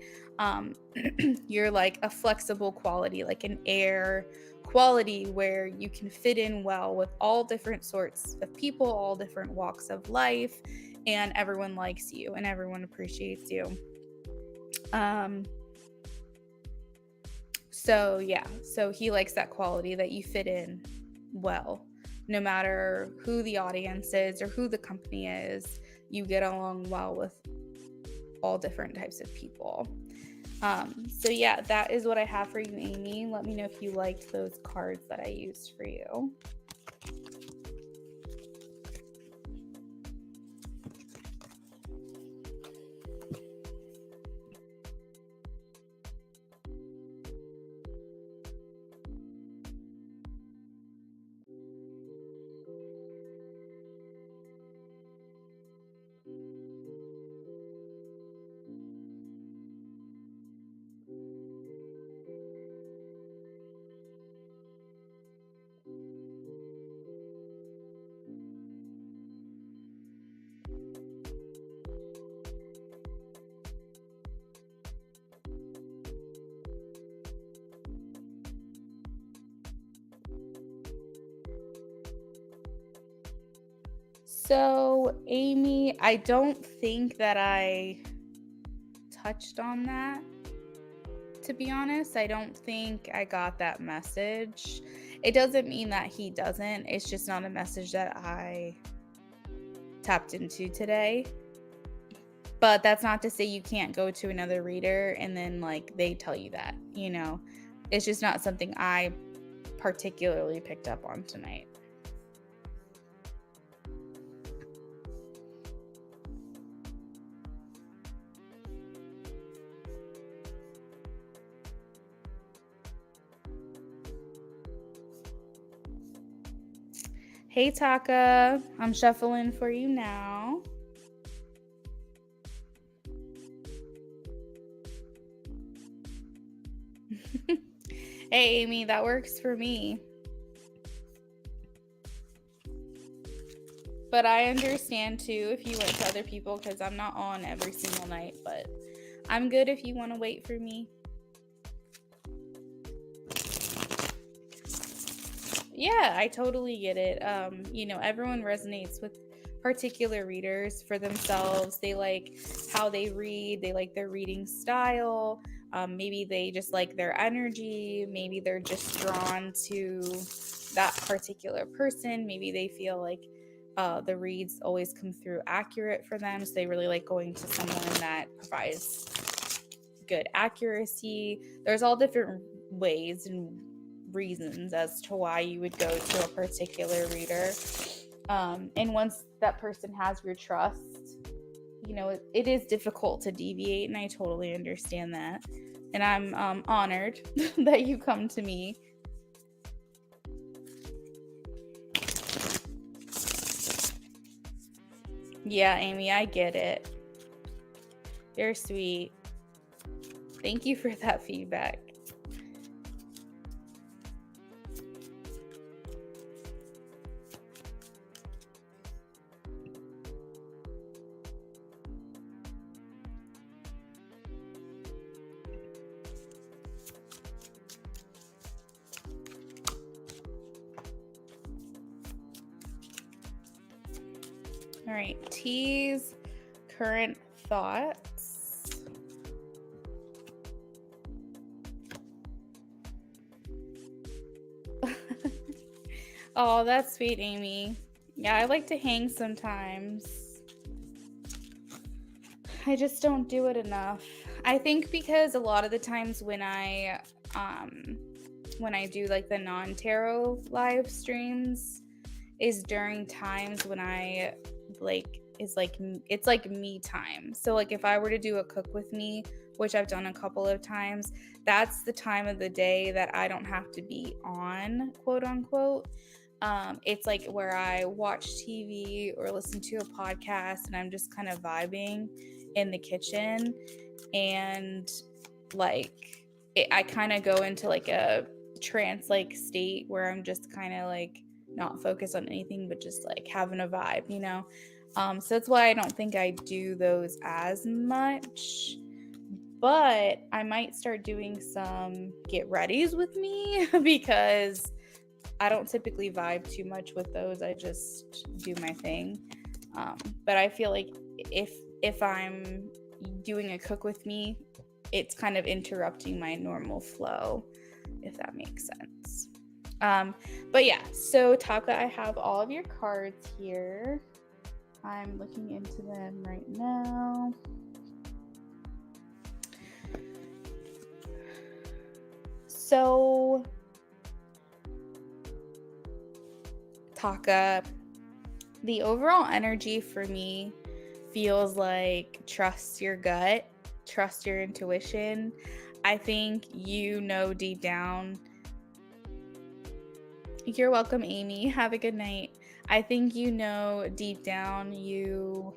You're like a flexible quality, like an air quality where you can fit in well with all different sorts of people, all different walks of life, and everyone likes you and everyone appreciates you. So yeah, so he likes that quality that you fit in well, no matter who the audience is or who the company is, you get along well with all different types of people. So yeah, that is what I have for you, Amy. Let me know if you liked those cards that I used for you. So, Amy, I don't think that I touched on that, to be honest. I don't think I got that message. It doesn't mean that he doesn't. It's just not a message that I tapped into today. But that's not to say you can't go to another reader and then like they tell you that, you know. It's just not something I particularly picked up on tonight. Hey Taka, I'm shuffling for you now. Hey Amy, that works for me. But I understand too if you went to other people because I'm not on every single night, but I'm good if you want to wait for me. Yeah, I totally get it. Everyone resonates with particular readers for themselves. They like how they read, they like their reading style. Maybe they just like their energy. Maybe they're just drawn to that particular person. Maybe they feel like the reads always come through accurate for them. So they really like going to someone that provides good accuracy. There's all different ways and reasons as to why you would go to a particular reader. And once that person has your trust, it is difficult to deviate, and I totally understand that. And I'm honored that you come to me. Yeah, Amy, I get it. You're sweet. Thank you for that feedback. All right, T's current thoughts. Oh, that's sweet, Amy. Yeah, I like to hang sometimes. I just don't do it enough. I think because a lot of the times when I do like the non-tarot live streams is during times when I like it's like me time. So like if I were to do a cook with me, which I've done a couple of times, that's the time of the day that I don't have to be on, quote unquote. It's like where I watch TV or listen to a podcast and I'm just kind of vibing in the kitchen, and like I kind of go into like a trance like state where I'm just kind of like not focused on anything but just like having a vibe, so that's why I don't think I do those as much. But I might start doing some get readies with me because I don't typically vibe too much with those. I just do my thing. But I feel like if I'm doing a cook with me, it's kind of interrupting my normal flow, if that makes sense. But yeah, so Taka, I have all of your cards here. I'm looking into them right now. So Taka, the overall energy for me feels like trust your gut, trust your intuition. I think deep down. You're welcome, Amy. Have a good night. I think deep down you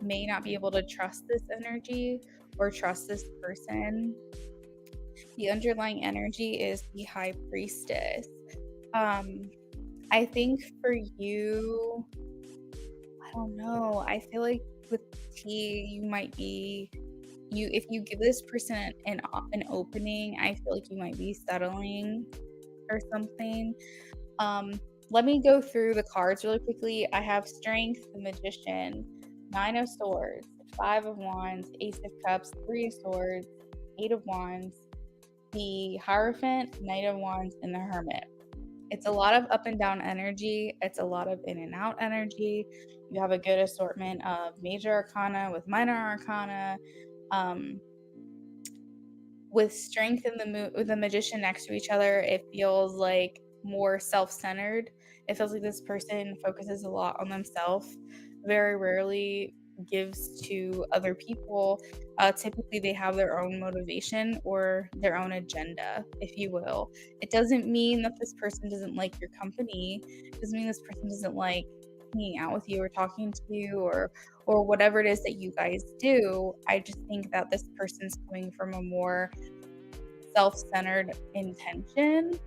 may not be able to trust this energy or trust this person. The underlying energy is the High Priestess. I think for you, I don't know. I feel like with T, you might be if you give this person an opening, I feel like you might be settling or something. let me go through the cards really quickly. I have Strength, the Magician, Nine of Swords, Five of Wands, Ace of Cups, Three of Swords, Eight of Wands, the Hierophant, Knight of Wands, and the Hermit. It's a lot of up and down energy. It's a lot of in and out energy. You have a good assortment of major arcana with minor arcana. Um, with Strength and with the Magician next to each other, it feels like more self-centered. It feels like this person focuses a lot on themselves, very rarely gives to other people. Typically, they have their own motivation or their own agenda, if you will. It doesn't mean that this person doesn't like your company. It doesn't mean this person doesn't like hanging out with you or talking to you or whatever it is that you guys do. I just think that this person's coming from a more self-centered intention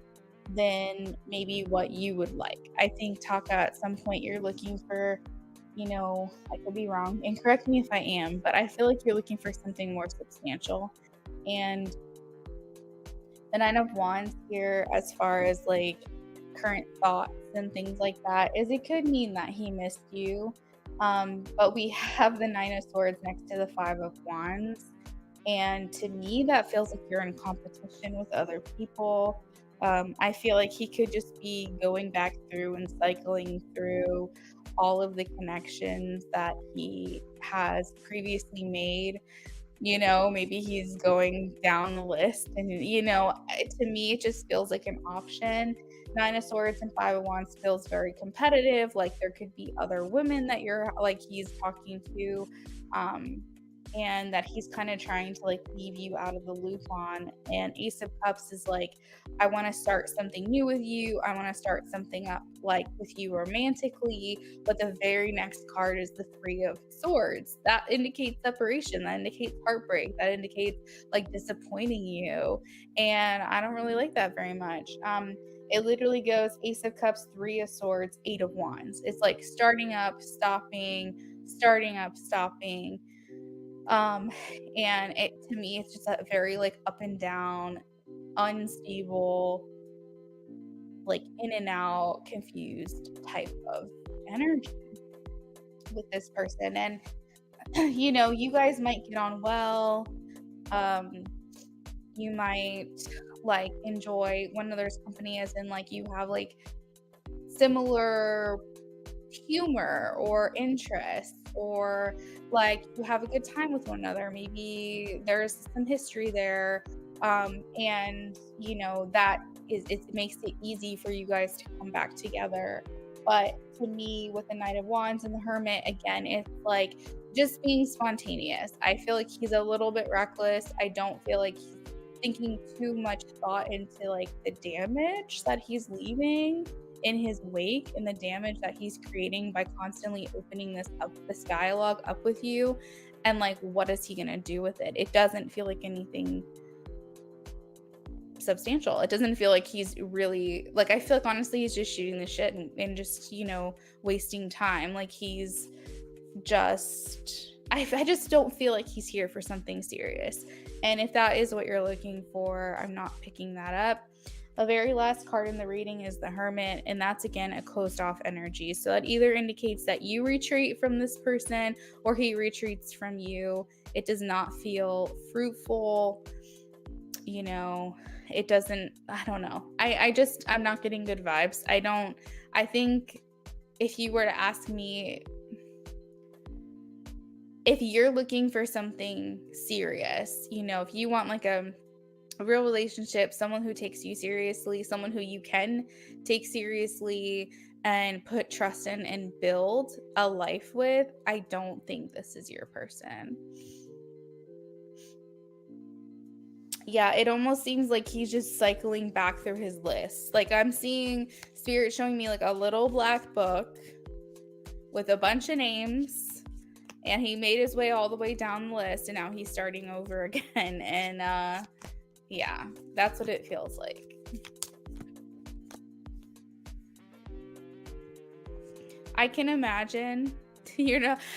than maybe what you would like. I think, Taka, at some point you're looking for, I could be wrong, and correct me if I am, but I feel like you're looking for something more substantial. And the Nine of Wands here, as far as like current thoughts and things like that, is it could mean that he missed you. But we have the Nine of Swords next to the Five of Wands. And to me, that feels like you're in competition with other people. I feel like he could just be going back through and cycling through all of the connections that he has previously made. Maybe he's going down the list, and to me it just feels like an option. Nine of Swords and Five of Wands feels very competitive, like there could be other women that you're like he's talking to, and that he's kind of trying to like leave you out of the loop on. And Ace of Cups is like, I want to start something new with you, I want to start something up like with you romantically. But the very next card is the Three of Swords. That indicates separation, that indicates heartbreak, that indicates like disappointing you, and I don't really like that very much. It literally goes Ace of Cups, Three of Swords, Eight of Wands. It's like starting up, stopping, starting up, stopping. And it, to me, it's just a very like up and down, unstable, like in and out, confused type of energy with this person. And you guys might get on well. You might like enjoy one another's company, as in like you have like similar humor or interests, or like you have a good time with one another. Maybe there's some history there, and that it makes it easy for you guys to come back together. But to me, with the Knight of Wands and the Hermit, again, it's like just being spontaneous. I feel like he's a little bit reckless. I don't feel like he's thinking too much thought into like the damage that he's leaving in his wake and the damage that he's creating by constantly opening this dialogue up with you. And like, what is he gonna do with it? It doesn't feel like anything substantial. It doesn't feel like he's really like, I feel like honestly he's just shooting the shit and just wasting time. Like he's just I just don't feel like he's here for something serious. And if that is what you're looking for, I'm not picking that up. The very last card in the reading is the Hermit, and that's again a closed off energy. So that either indicates that you retreat from this person or he retreats from you. It does not feel fruitful. It doesn't, I don't know. I'm not getting good vibes. I think if you were to ask me, if you're looking for something serious, if you want like a real relationship, someone who takes you seriously, someone who you can take seriously and put trust in and build a life with, I don't think this is your person. Yeah, it almost seems like he's just cycling back through his list. Like I'm seeing Spirit showing me like a little black book with a bunch of names, and he made his way all the way down the list, and now he's starting over again. And yeah, that's what it feels like. I can imagine,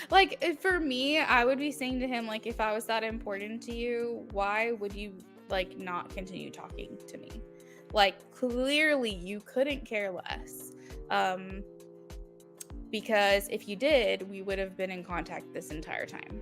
like for me, I would be saying to him, like, if I was that important to you, why would you like not continue talking to me? Like clearly you couldn't care less. Um, because if you did, we would have been in contact this entire time.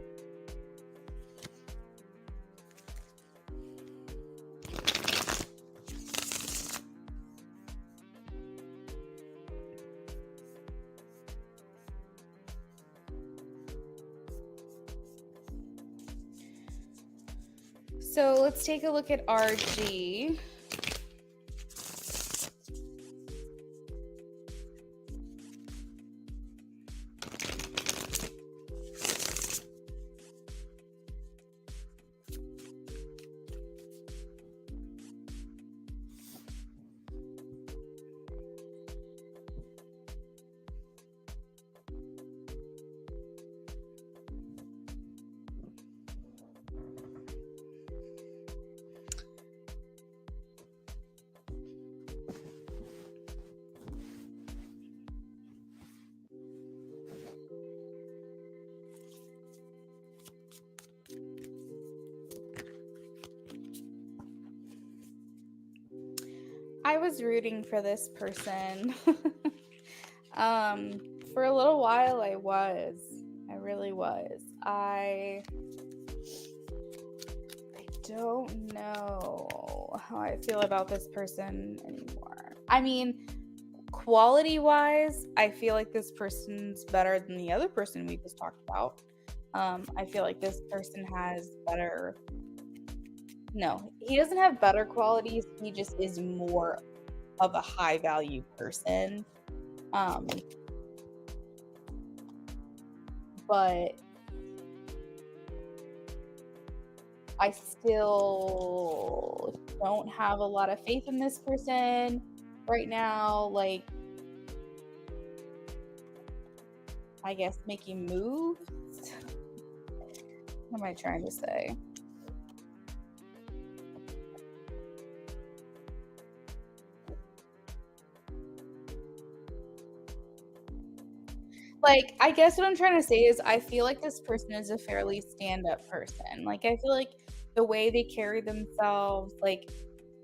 So let's take a look at RG. I was rooting for this person. For a little while I was. I really was. I don't know how I feel about this person anymore. I mean, quality-wise, I feel like this person's better than the other person we just talked about. I feel like this person has better. No, he doesn't have better qualities. He just is more of a high value person. But I still don't have a lot of faith in this person right now. Like, I guess making moves. What am I trying to say? Like, I guess what I'm trying to say is I feel like this person is a fairly stand-up person. Like, I feel like the way they carry themselves, like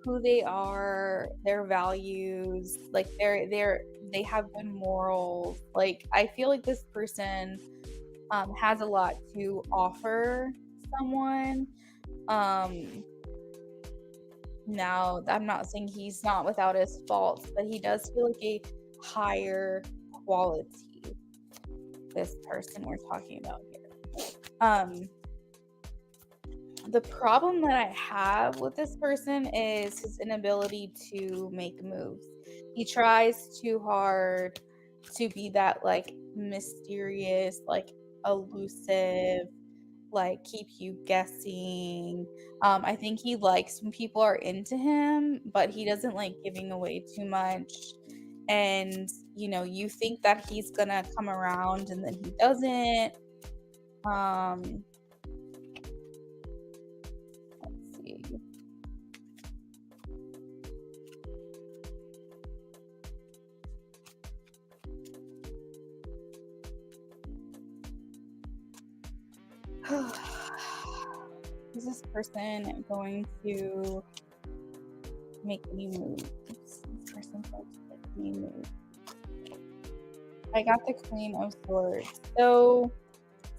who they are, their values, like they have good morals. Like, I feel like this person has a lot to offer someone. Now, I'm not saying he's not without his faults, but he does feel like a higher quality, this person we're talking about here. The problem that I have with this person is his inability to make moves. He tries too hard to be that like mysterious, like elusive, like keep you guessing. I think he likes when people are into him, but he doesn't like giving away too much. And you think that he's gonna come around and then he doesn't. Let's see. Is this person going to make me move? This person's going to make me move. I got the Queen of Swords. So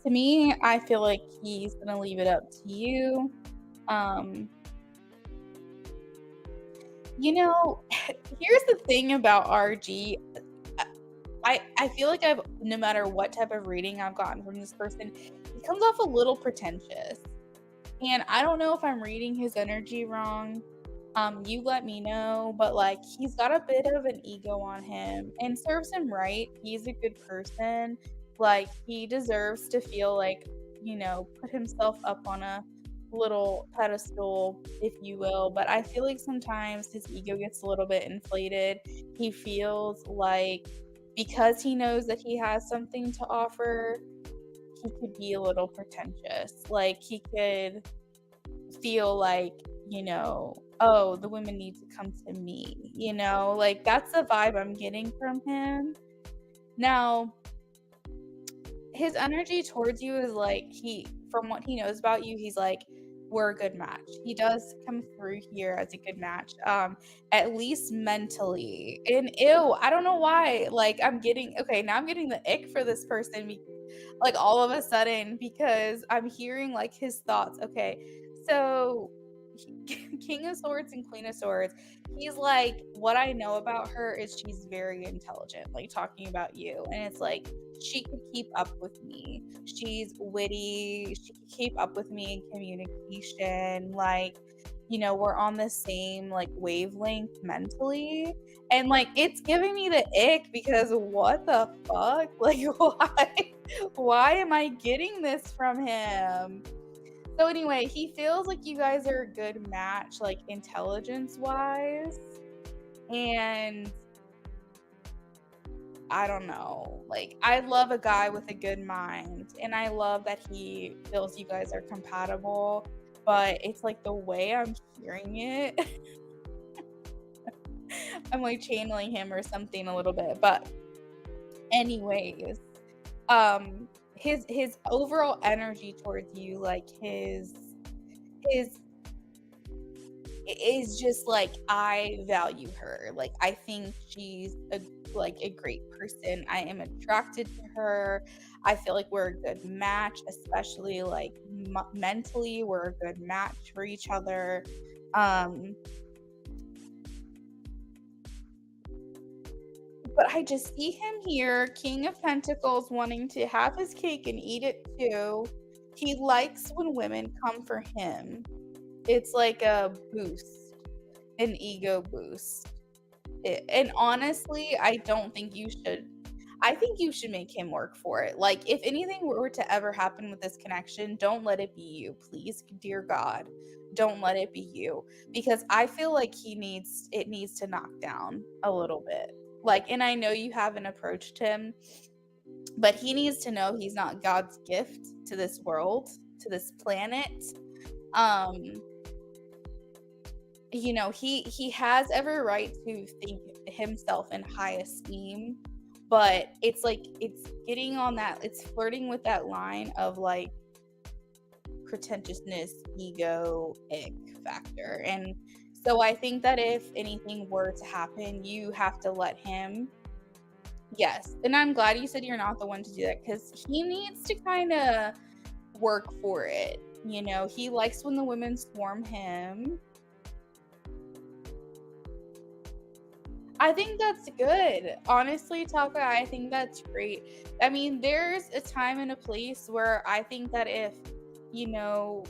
to me, I feel like he's gonna leave it up to you. Here's the thing about RG. I feel like no matter what type of reading I've gotten from this person, he comes off a little pretentious. And I don't know if I'm reading his energy wrong. You let me know, but like he's got a bit of an ego on him and serves him right. He's a good person. Like he deserves to feel like, put himself up on a little pedestal, if you will. But I feel like sometimes his ego gets a little bit inflated. He feels like because he knows that he has something to offer, he could be a little pretentious. Like he could feel like, oh, the women need to come to me, like that's the vibe I'm getting from him. Now, his energy towards you is like from what he knows about you, he's like we're a good match. He does come through here as a good match, at least mentally. And ew, I don't know why. Like now I'm getting the ick for this person, like all of a sudden, because I'm hearing like his thoughts. Okay, so King of Swords and Queen of Swords. He's like, what I know about her is she's very intelligent, like talking about you. And it's like, she could keep up with me. She's witty. She could keep up with me in communication. Like, we're on the same like wavelength mentally. And like, it's giving me the ick because what the fuck? Like, why am I getting this from him? So anyway, he feels like you guys are a good match, like intelligence wise. And I don't know. Like, I love a guy with a good mind. And I love that he feels you guys are compatible. But it's like the way I'm hearing it, I'm like channeling him or something a little bit. But anyways, his overall energy towards you, like his is just like, I value her. Like, I think she's a great person. I am attracted to her. I feel like we're a good match, especially like mentally, we're a good match for each other. But I just see him here, King of Pentacles, wanting to have his cake and eat it too. He likes when women come for him. It's like a boost, an ego boost. And honestly, I think you should make him work for it. Like, if anything were to ever happen with this connection, don't let it be you, please, dear God. Don't let it be you, because I feel like it needs to knock down a little bit. Like, and I know you haven't approached him, but he needs to know he's not God's gift to this world, to this planet. Um, he has every right to think himself in high esteem, but it's like it's flirting with that line of like pretentiousness, ego, ick factor. And so I think that if anything were to happen, you have to let him. Yes, and I'm glad you said you're not the one to do that, because he needs to kind of work for it. He likes when the women swarm him. I think that's good. Honestly, Taka, I think that's great. I mean, there's a time and a place where I think that if, you know,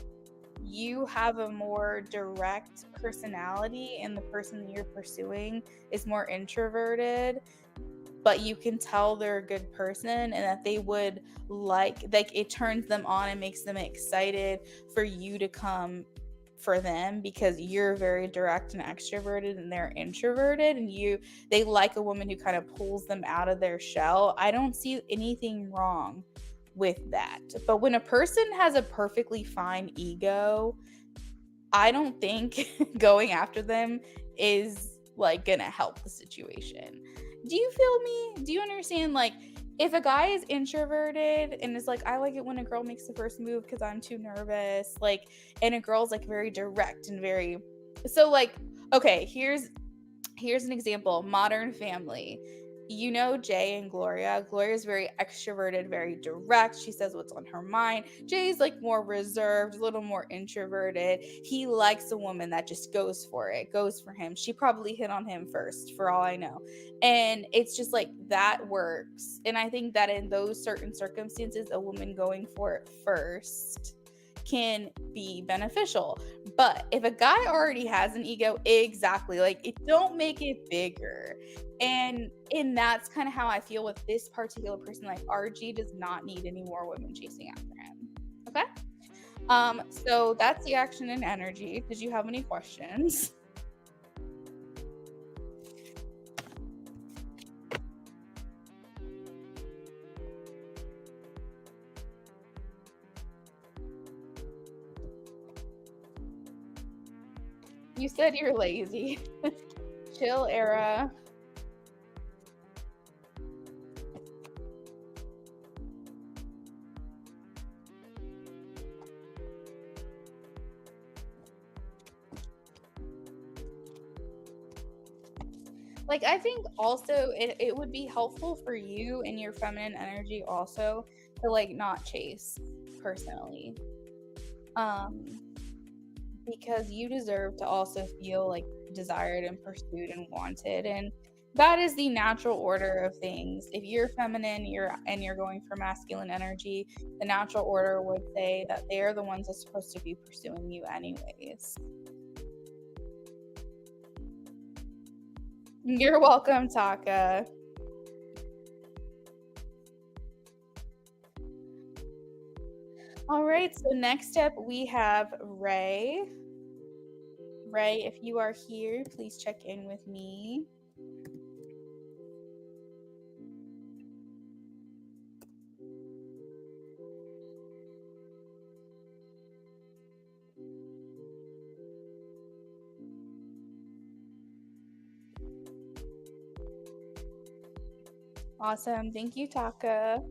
you have a more direct personality and the person that you're pursuing is more introverted, but you can tell they're a good person and that they would like it turns them on and makes them excited for you to come for them, because you're very direct and extroverted and they're introverted, and they like a woman who kind of pulls them out of their shell. I don't see anything wrong with that. But when a person has a perfectly fine ego, I don't think going after them is like gonna help the situation. Do you feel me? Do you understand? Like, if a guy is introverted and is like, I like it when a girl makes the first move because I'm too nervous, like, and a girl's like very direct and very, so like, okay, here's an example. Modern Family. Jay and Gloria. Gloria's very extroverted, very direct. She says what's on her mind. Jay's like more reserved, a little more introverted. He likes a woman that just goes for it, goes for him. She probably hit on him first, for all I know. And it's just like that works. And I think that in those certain circumstances, a woman going for it first can be beneficial. But if a guy already has an ego, exactly, like, it don't make it bigger. And that's kind of how I feel with this particular person. Like, RG does not need any more women chasing after him. Okay? So that's the action and energy. Did you have any questions? You said you're lazy. Chill era. Like, I think also it would be helpful for you and your feminine energy also to, like, not chase personally. Um, because you deserve to also feel, like, desired and pursued and wanted, and that is the natural order of things. If you're feminine, you're going for masculine energy, the natural order would say that they're the ones that's supposed to be pursuing you anyways. You're welcome, Taka. All right, so next up we have Ray. Ray, if you are here, please check in with me. Awesome. Thank you, Taka.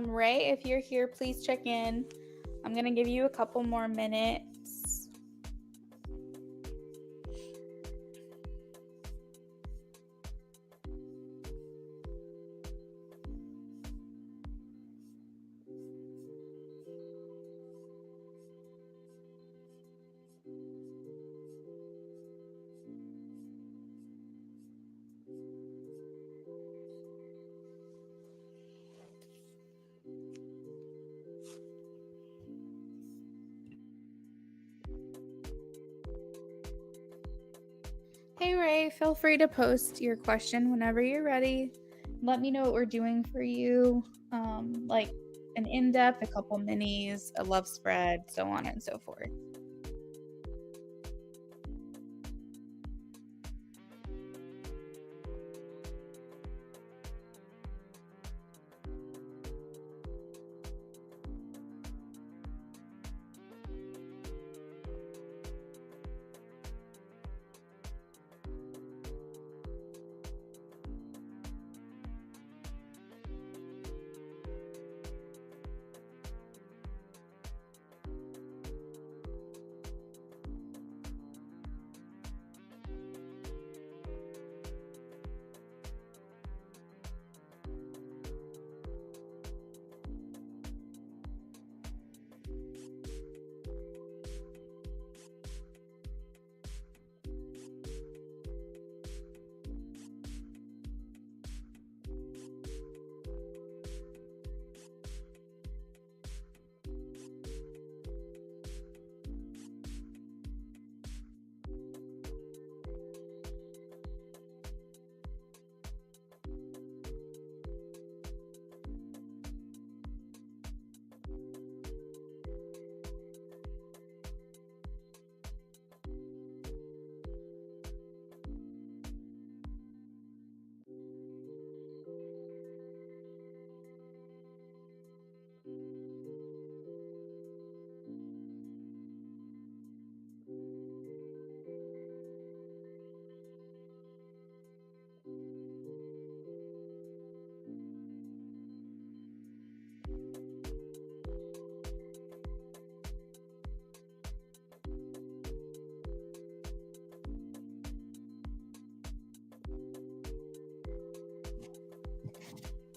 Ray, if you're here, please check in. I'm going to give you a couple more minutes. Hey Ray, feel free to post your question whenever you're ready. Let me know what we're doing for you. like an in-depth, a couple minis, a love spread, so on and so forth.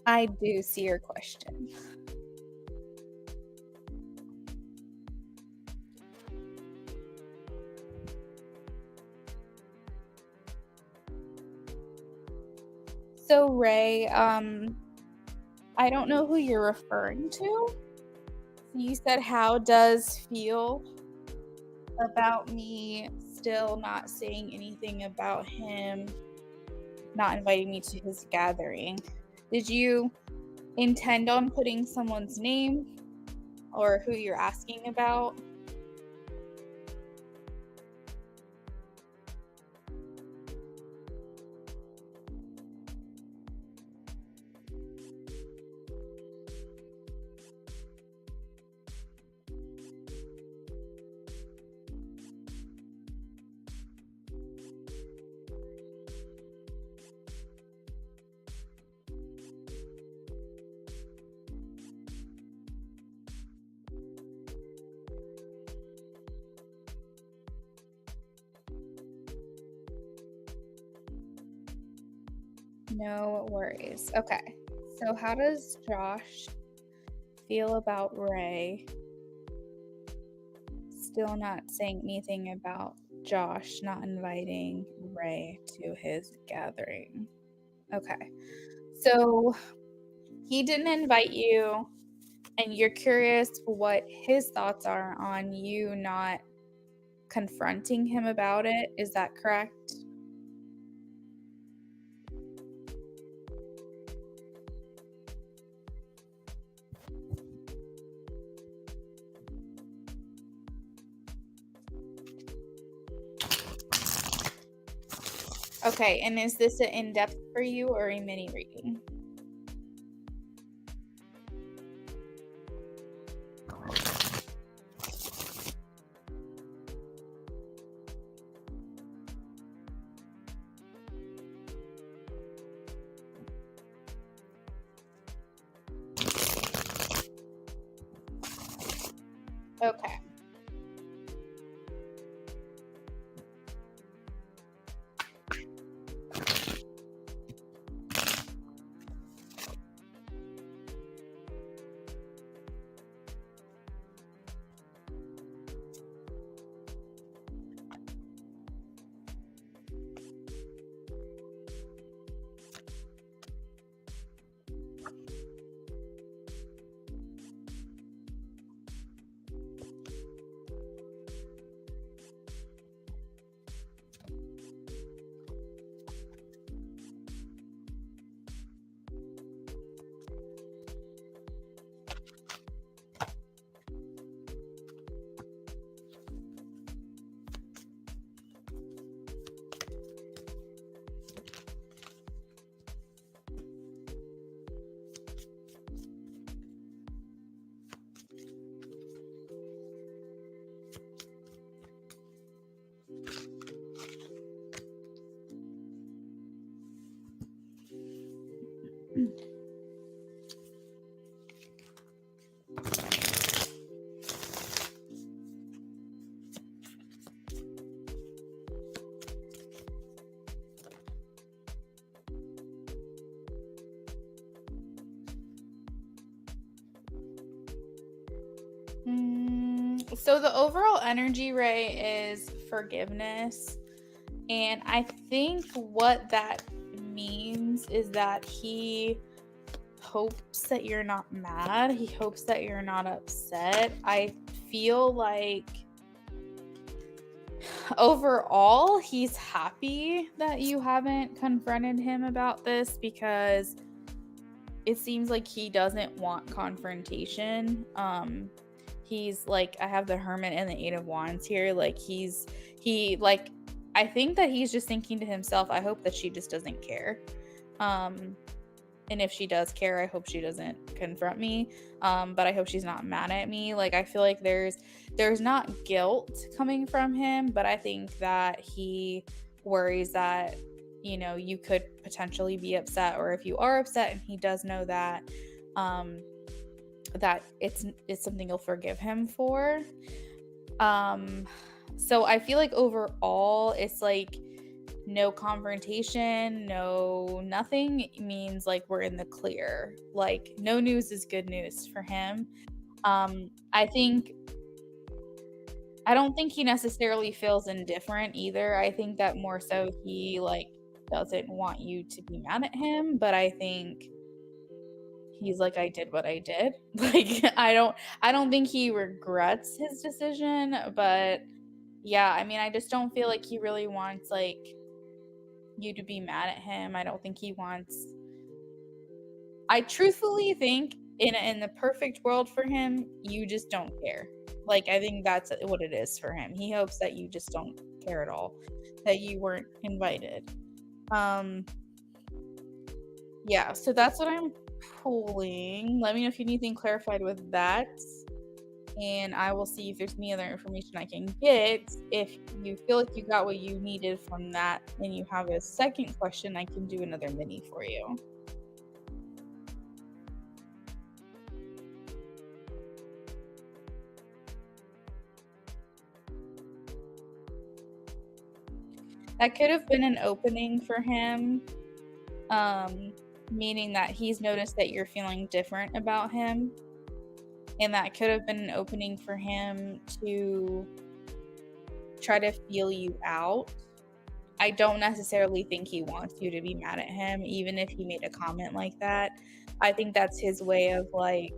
I do see your question. So Ray, I don't know who you're referring to. You said how does feel about me still not saying anything about him not inviting me to his gathering. Did you intend on putting someone's name or who you're asking about? No worries. Okay. So how does Josh feel about Ray still not saying anything about Josh not inviting Ray to his gathering? Okay. So he didn't invite you, and you're curious what his thoughts are on you not confronting him about it. Is that correct? Okay, and is this an in-depth for you or a mini reading? Okay. So the overall energy, Ray, is forgiveness. And I think what that means is that he hopes that you're not mad. He hopes that you're not upset. I feel like overall, he's happy that you haven't confronted him about this because it seems like he doesn't want confrontation. He's like, I have the Hermit and the Eight of Wands here. Like I think that he's just thinking to himself, I hope that she just doesn't care. And if she does care, I hope she doesn't confront me. But I hope she's not mad at me. Like, I feel like there's not guilt coming from him, but I think that he worries that, you know, you could potentially be upset, or if you are upset and he does know that, that it's something you'll forgive him for. So I feel like overall it's like no confrontation, no nothing means like we're in the clear. Like no news is good news for him. I think I don't think he necessarily feels indifferent either. I think that more so he like doesn't want you to be mad at him, but I think he's like, I did what I did. Like I don't think he regrets his decision, but yeah, I mean, I just don't feel like he really wants like you to be mad at him. I don't think he wants I truthfully think in the perfect world for him, you just don't care. Like I think that's what it is for him. He hopes that you just don't care at all, that you weren't invited. Yeah, so that's what I'm pulling. Let me know if you need anything clarified with that. And I will see if there's any other information I can get. If you feel like you got what you needed from that and you have a second question, I can do another mini for you. That could have been an opening for him, meaning that he's noticed that you're feeling different about him. And that could have been an opening for him to try to feel you out. I don't necessarily think he wants you to be mad at him, even if he made a comment like that. I think that's his way of like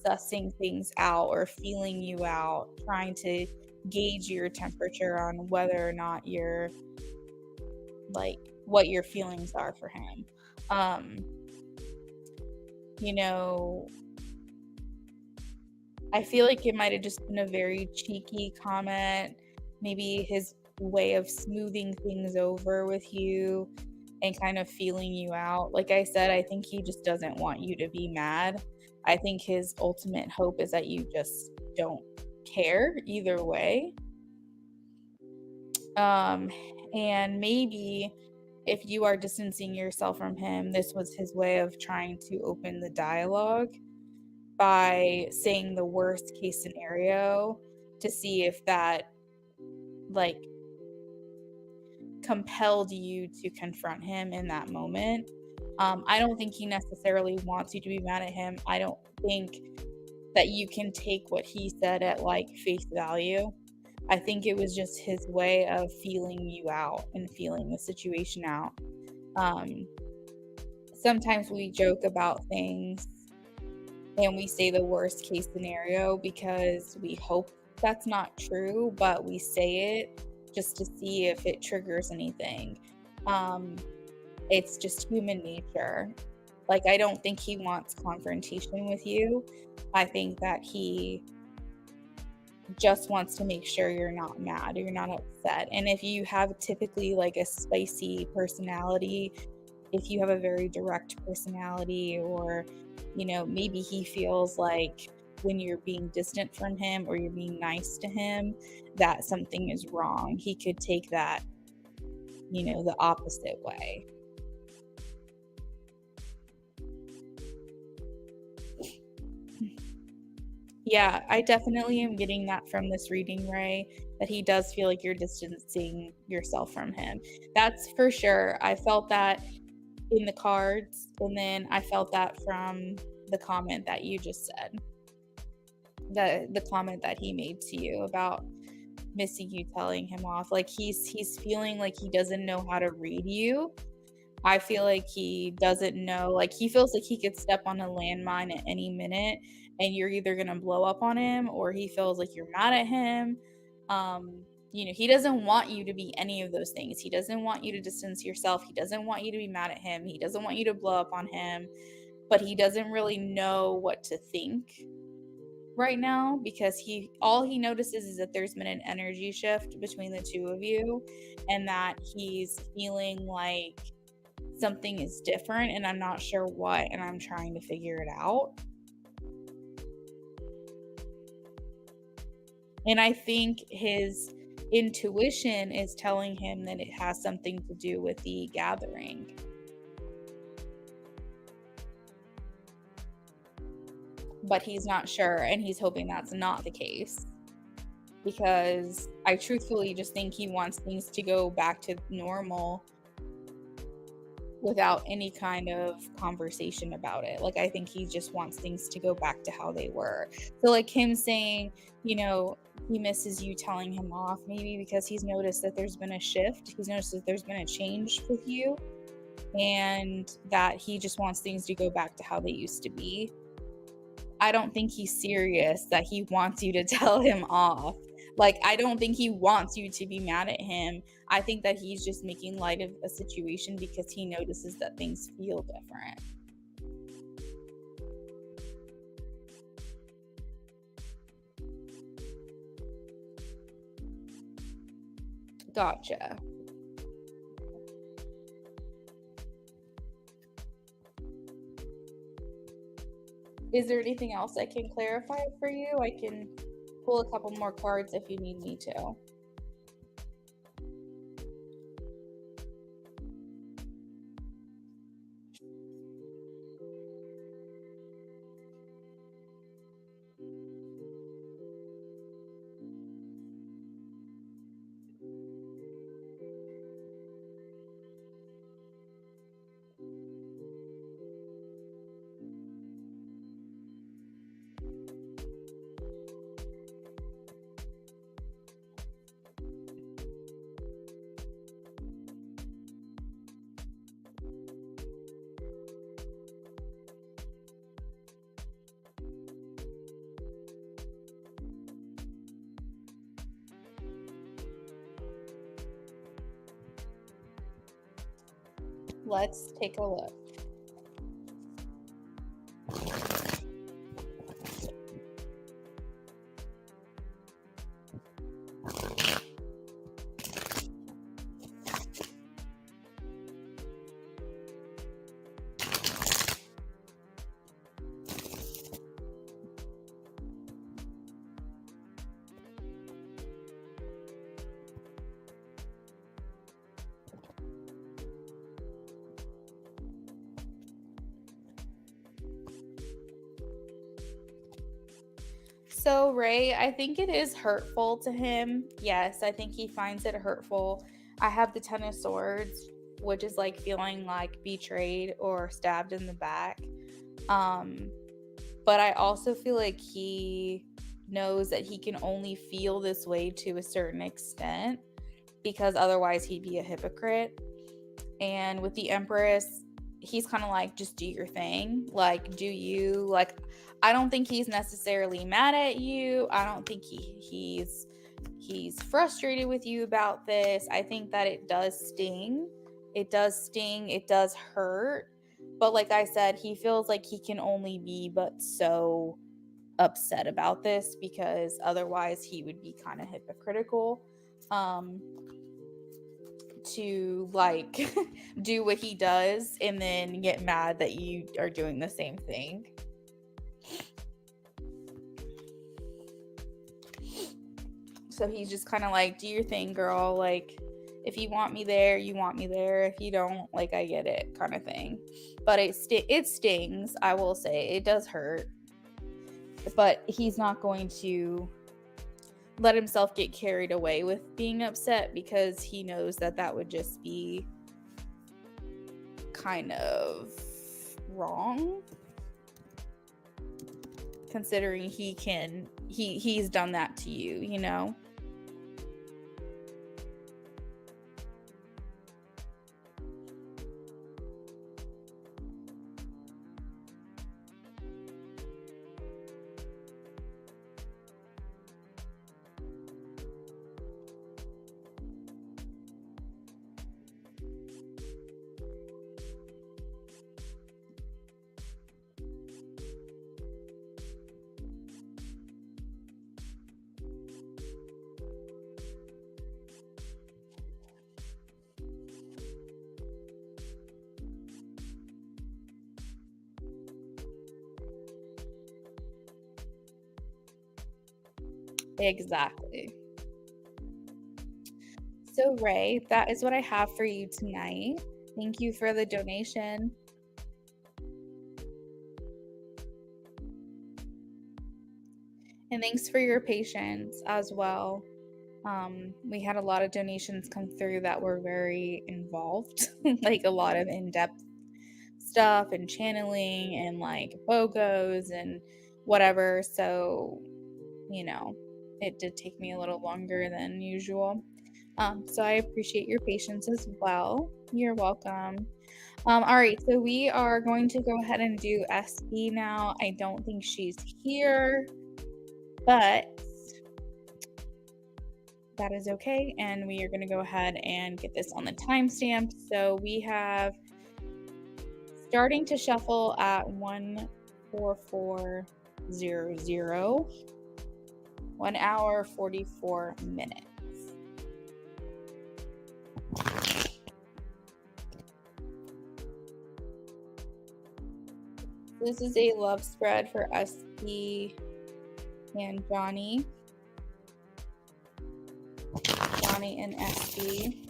sussing things out or feeling you out, trying to gauge your temperature on whether or not you're like what your feelings are for him. You know, I feel like it might have just been a very cheeky comment, maybe his way of smoothing things over with you and kind of feeling you out. Like I said, I think he just doesn't want you to be mad. I think his ultimate hope is that you just don't care either way. And maybe if you are distancing yourself from him, this was his way of trying to open the dialogue by saying the worst case scenario to see if that like compelled you to confront him in that moment. I don't think he necessarily wants you to be mad at him. I don't think that you can take what he said at like face value. I think it was just his way of feeling you out and feeling the situation out. Sometimes we joke about things and we say the worst case scenario because we hope that's not true, but we say it just to see if it triggers anything. It's just human nature. Like, I don't think he wants confrontation with you. I think that he just wants to make sure you're not mad or you're not upset. And if you have typically like a spicy personality, if you have a very direct personality, or, you know, maybe he feels like when you're being distant from him or you're being nice to him, that something is wrong. He could take that, you know, the opposite way. Yeah, I definitely am getting that from this reading, Ray, that he does feel like you're distancing yourself from him. That's for sure. I felt that in the cards, and then I felt that from the comment that you just said. the comment that he made to you about missing you telling him off. Like he's feeling like he doesn't know how to read you. I feel like he doesn't know, like he feels like he could step on a landmine at any minute and you're either going to blow up on him or he feels like you're mad at him. He doesn't want you to be any of those things. He doesn't want you to distance yourself. He doesn't want you to be mad at him. He doesn't want you to blow up on him, but he doesn't really know what to think right now because all he notices is that there's been an energy shift between the two of you and that he's feeling like something is different and I'm not sure what, and I'm trying to figure it out. And I think his intuition is telling him that it has something to do with the gathering. But he's not sure, and he's hoping that's not the case. Because I truthfully just think he wants things to go back to normal without any kind of conversation about it. Like, I think he just wants things to go back to how they were. So, like, him saying, he misses you telling him off, maybe because he's noticed that there's been a shift. He's noticed that there's been a change with you and that he just wants things to go back to how they used to be. I don't think he's serious that he wants you to tell him off. Like, I don't think he wants you to be mad at him. I think that he's just making light of a situation because he notices that things feel different. Gotcha. Is there anything else I can clarify for you? I can pull a couple more cards if you need me to. Let's take a look. So, Ray, I think it is hurtful to him. Yes, I think he finds it hurtful. I have the Ten of Swords, which is like feeling like betrayed or stabbed in the back. But I also feel like he knows that he can only feel this way to a certain extent because otherwise he'd be a hypocrite. And with the Empress, he's kind of like, just do your thing. Like, do you, like, I don't think he's necessarily mad at you. I don't think he's frustrated with you about this. I think that it does sting. It does sting. It does hurt. But like I said, he feels like he can only be but so upset about this because otherwise he would be kind of hypocritical. To like do what he does and then get mad that you are doing the same thing. So he's just kind of like, do your thing, girl. Like, if you want me there, you want me there. If you don't, like, I get it, kind of thing. But it stings, I will say. It does hurt. But he's not going to let himself get carried away with being upset because he knows that that would just be kind of wrong, considering he can he's done that to you, you know? Exactly. So, Ray, that is what I have for you tonight. Thank you for the donation. And thanks for your patience as well. We had a lot of donations come through that were very involved, like a lot of in depth stuff and channeling and like BOGOs and whatever. So, you know, it did take me a little longer than usual. So I appreciate your patience as well. You're welcome. All right, so we are going to go ahead and do SB now. I don't think she's here, but that is okay. And we are going to go ahead and get this on the timestamp. So we have starting to shuffle at 1:44:00, 1 hour 44 minutes. This is a love spread for SB and Johnny. Johnny and SB.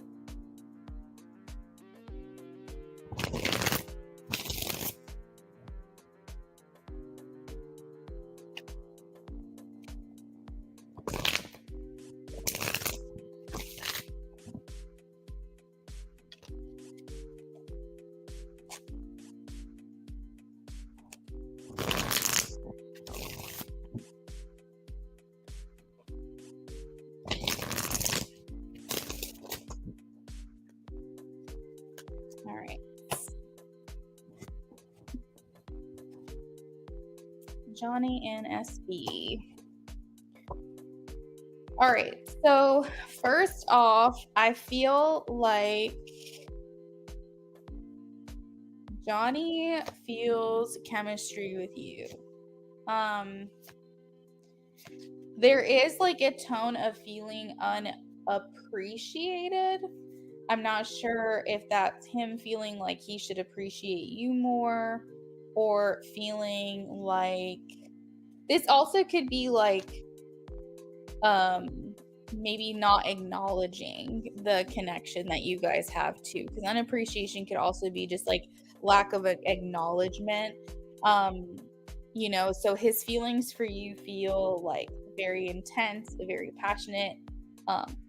All right. Johnny and SB. All right. So, first off, I feel like Johnny feels chemistry with you. There is like a tone of feeling unappreciated. I'm not sure if that's him feeling like he should appreciate you more, or feeling like this also could be like maybe not acknowledging the connection that you guys have too, because unappreciation could also be just like lack of acknowledgement. um so his feelings for you feel like very intense, very passionate,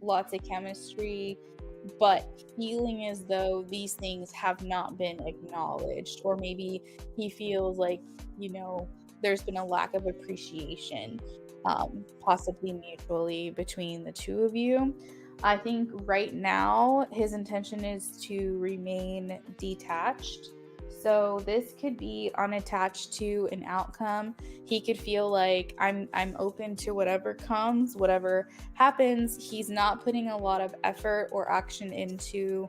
lots of chemistry, but feeling as though these things have not been acknowledged, or maybe he feels like there's been a lack of appreciation, possibly mutually, between the two of you. I think right now his intention is to remain detached. So this could be unattached to an outcome. He could feel like I'm open to whatever comes, whatever happens. He's not putting a lot of effort or action into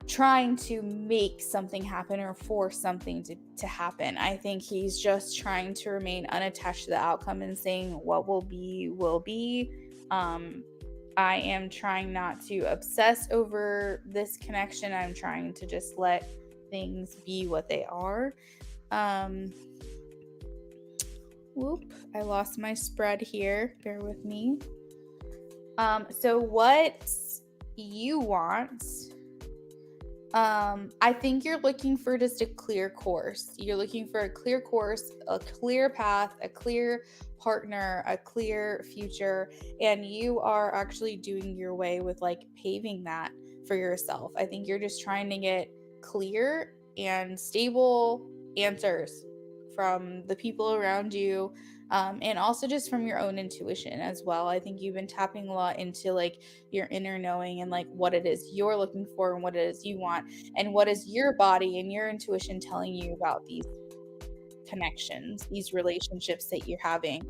trying to make something happen or force something to happen. I think he's just trying to remain unattached to the outcome and saying what will be will be. I am trying not to obsess over this connection. I'm trying to just let things be what they are. Whoop, I lost my spread here. Bear with me. So what you want, I think you're looking for just a clear course. You're looking for a clear course, a clear path, a clear partner, a clear future, and you are actually doing your way with like paving that for yourself. I think you're just trying to get clear and stable answers from the people around you, And also just from your own intuition as well. I think you've been tapping a lot into like your inner knowing and like what it is you're looking for and what it is you want, and what is your body and your intuition telling you about these connections, these relationships that you're having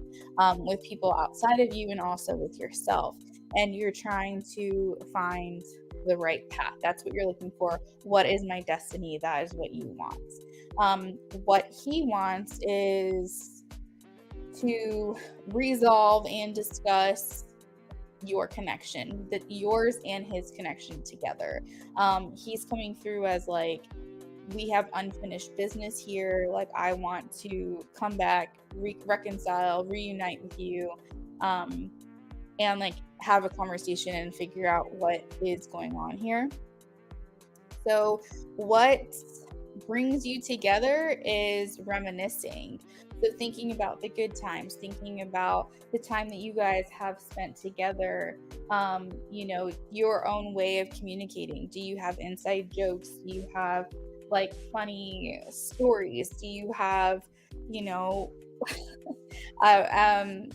with people outside of you and also with yourself. And you're trying to find the right path. That's what you're looking for. What is my destiny? That is what you want. What he wants is to resolve and discuss your connection, that yours and his connection together. He's coming through as like, we have unfinished business here. Like, I want to come back, reconcile, reunite with you, and like have a conversation and figure out what is going on here. So, what brings you together is reminiscing. So, thinking about the good times, thinking about the time that you guys have spent together, your own way of communicating. Do you have inside jokes? Do you have like funny stories? Do you have, you know,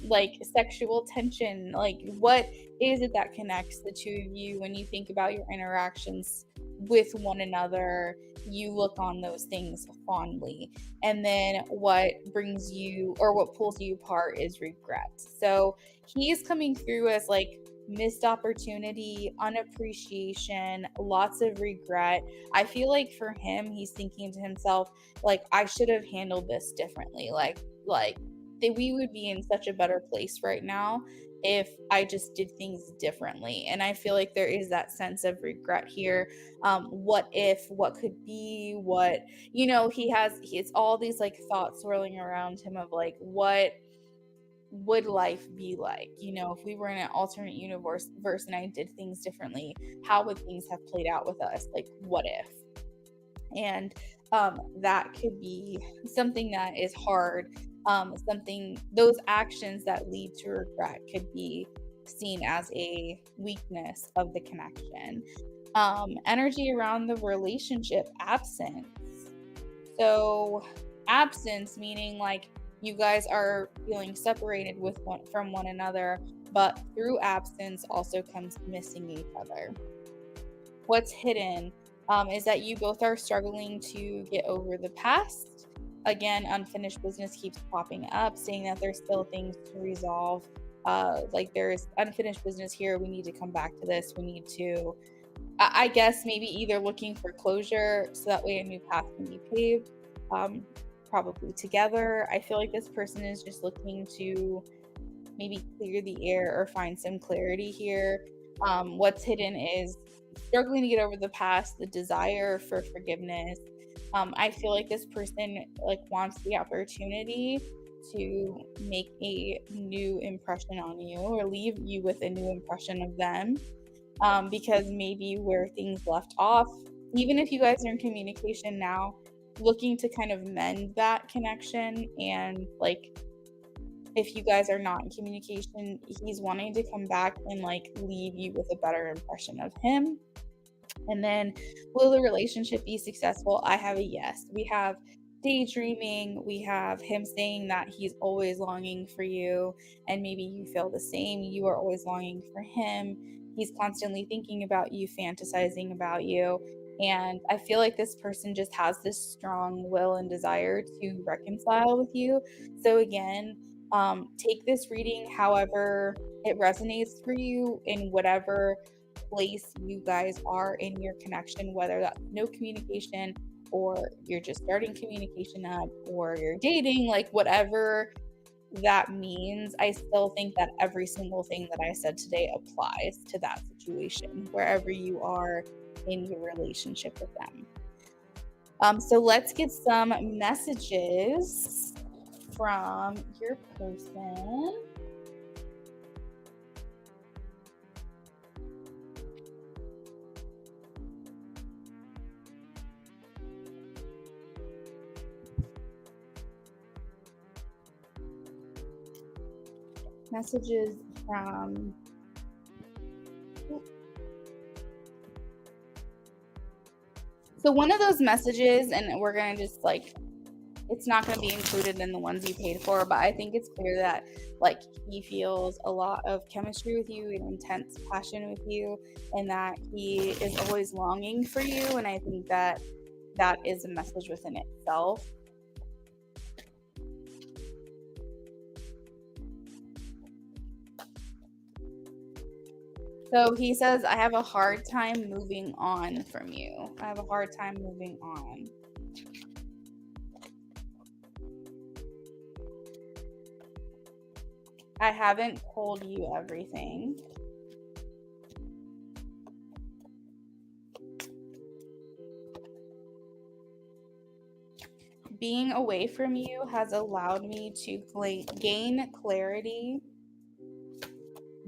like sexual tension? Like, what is it that connects the two of you when you think about your interactions with one another? You look on those things fondly. And then what brings you or what pulls you apart is regret. So he is coming through as like missed opportunity, unappreciation, lots of regret. I feel like for him, he's thinking to himself, like, I should have handled this differently. Like that we would be in such a better place right now if I just did things differently. And I feel like there is that sense of regret here. What if, what could be, what, it's all these like thoughts swirling around him of like, what would life be like? If we were in an alternate universe and I did things differently, how would things have played out with us? Like, what if? And that could be something that is hard. Those actions that lead to regret could be seen as a weakness of the connection. Energy around the relationship, absence. So, absence meaning like you guys are feeling separated from one another, but through absence also comes missing each other. What's hidden is that you both are struggling to get over the past. Again, unfinished business keeps popping up, saying that there's still things to resolve. Like, there's unfinished business here. We need to come back to this. We need to, I guess, maybe either looking for closure so that way a new path can be paved, probably together. I feel like this person is just looking to maybe clear the air or find some clarity here. What's hidden is struggling to get over the past, the desire for forgiveness. I feel like this person like wants the opportunity to make a new impression on you or leave you with a new impression of them, because maybe where things left off, even if you guys are in communication now, looking to kind of mend that connection. And like, if you guys are not in communication, he's wanting to come back and like leave you with a better impression of him. And then, will the relationship be successful? I have a yes. We have daydreaming. We have him saying that he's always longing for you, and maybe you feel the same. You are always longing for him. He's constantly thinking about you, fantasizing about you. And I feel like this person just has this strong will and desire to reconcile with you. So, again, take this reading however it resonates for you, in whatever place you guys are in your connection, whether that's no communication or you're just starting communication up or you're dating, like whatever that means. I still think that every single thing that I said today applies to that situation, wherever you are in your relationship with them. So let's get some messages from your person. Messages from so one of those messages, and we're gonna just like, it's not going to be included in the ones you paid for, but I think it's clear that like he feels a lot of chemistry with you and intense passion with you, and that he is always longing for you. And I think that that is a message within itself. So he says, I have a hard time moving on from you. I have a hard time moving on. I haven't told you everything. Being away from you has allowed me to gain clarity.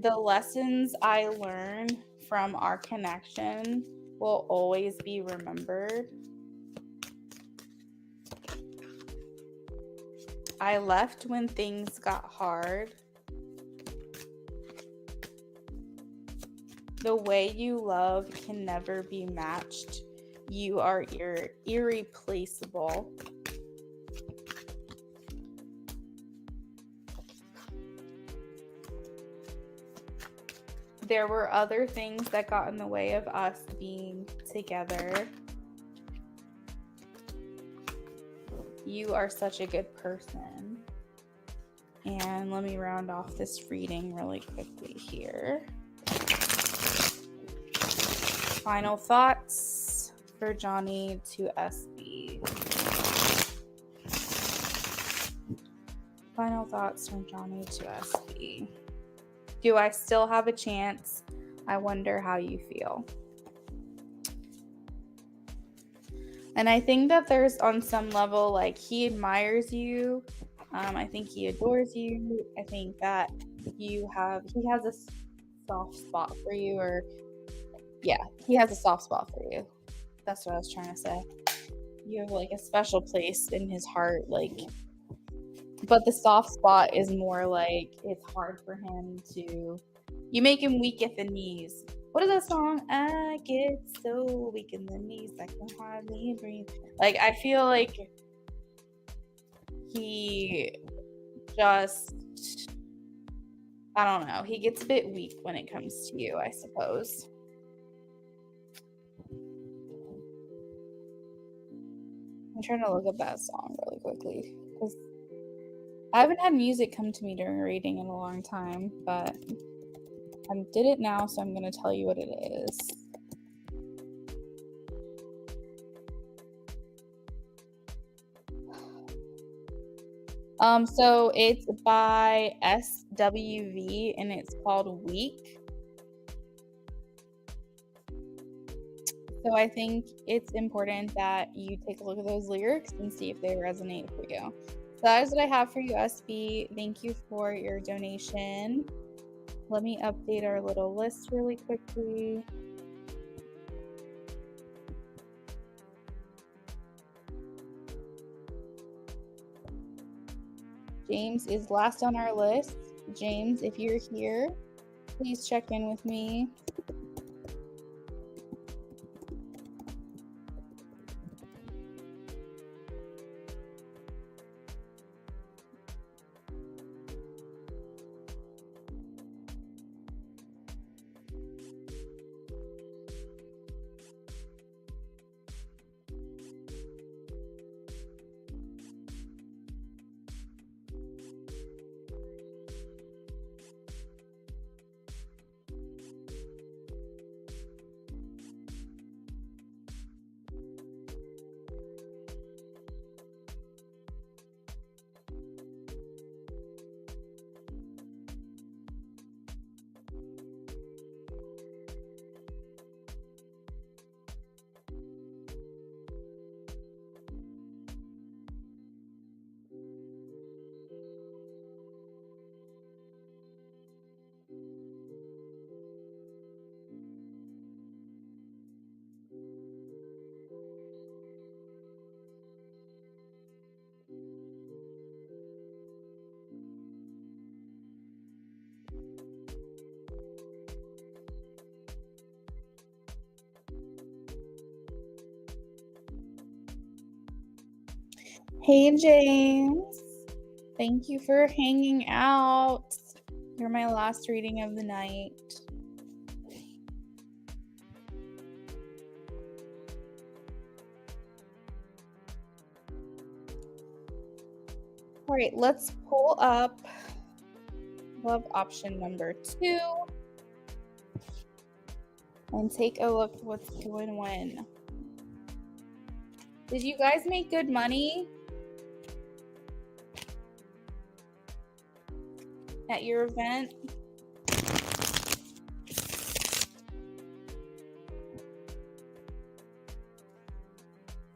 The lessons I learn from our connection will always be remembered. I left when things got hard. The way you love can never be matched. You are irreplaceable. There were other things that got in the way of us being together. You are such a good person. And let me round off this reading really quickly here. Final thoughts for Johnny to SB. Final thoughts from Johnny to SB. Do I still have a chance? I wonder how you feel. And I think that there's on some level, like, he admires you. I think he adores you. I think that he has a soft spot for you, or yeah, he has a soft spot for you. That's what I was trying to say. You have like a special place in his heart, like, but the soft spot is more like it's hard for him to, you make him weak at the knees. What is that song? I get so weak in the knees I can hardly breathe. Like, I feel like he just, I don't know, he gets a bit weak when it comes to you, I suppose. I'm trying to look up that song really quickly because I haven't had music come to me during a reading in a long time, but I did it now, so I'm going to tell you what it is. So it's by SWV and it's called Weak. So I think it's important that you take a look at those lyrics and see if they resonate for you. So that is what I have for you, SB. Thank you for your donation. Let me update our little list really quickly. James is last on our list. James, if you're here, please check in with me. Hey, James. Thank you for hanging out. You're my last reading of the night. All right, let's pull up love option number 2 and take a look at what's going on. Did you guys make good money at your event?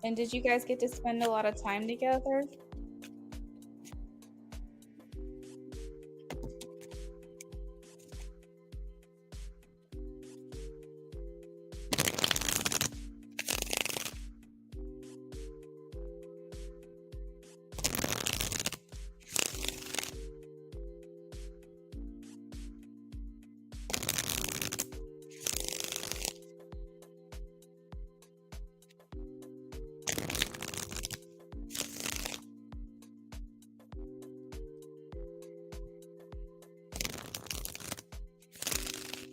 And did you guys get to spend a lot of time together?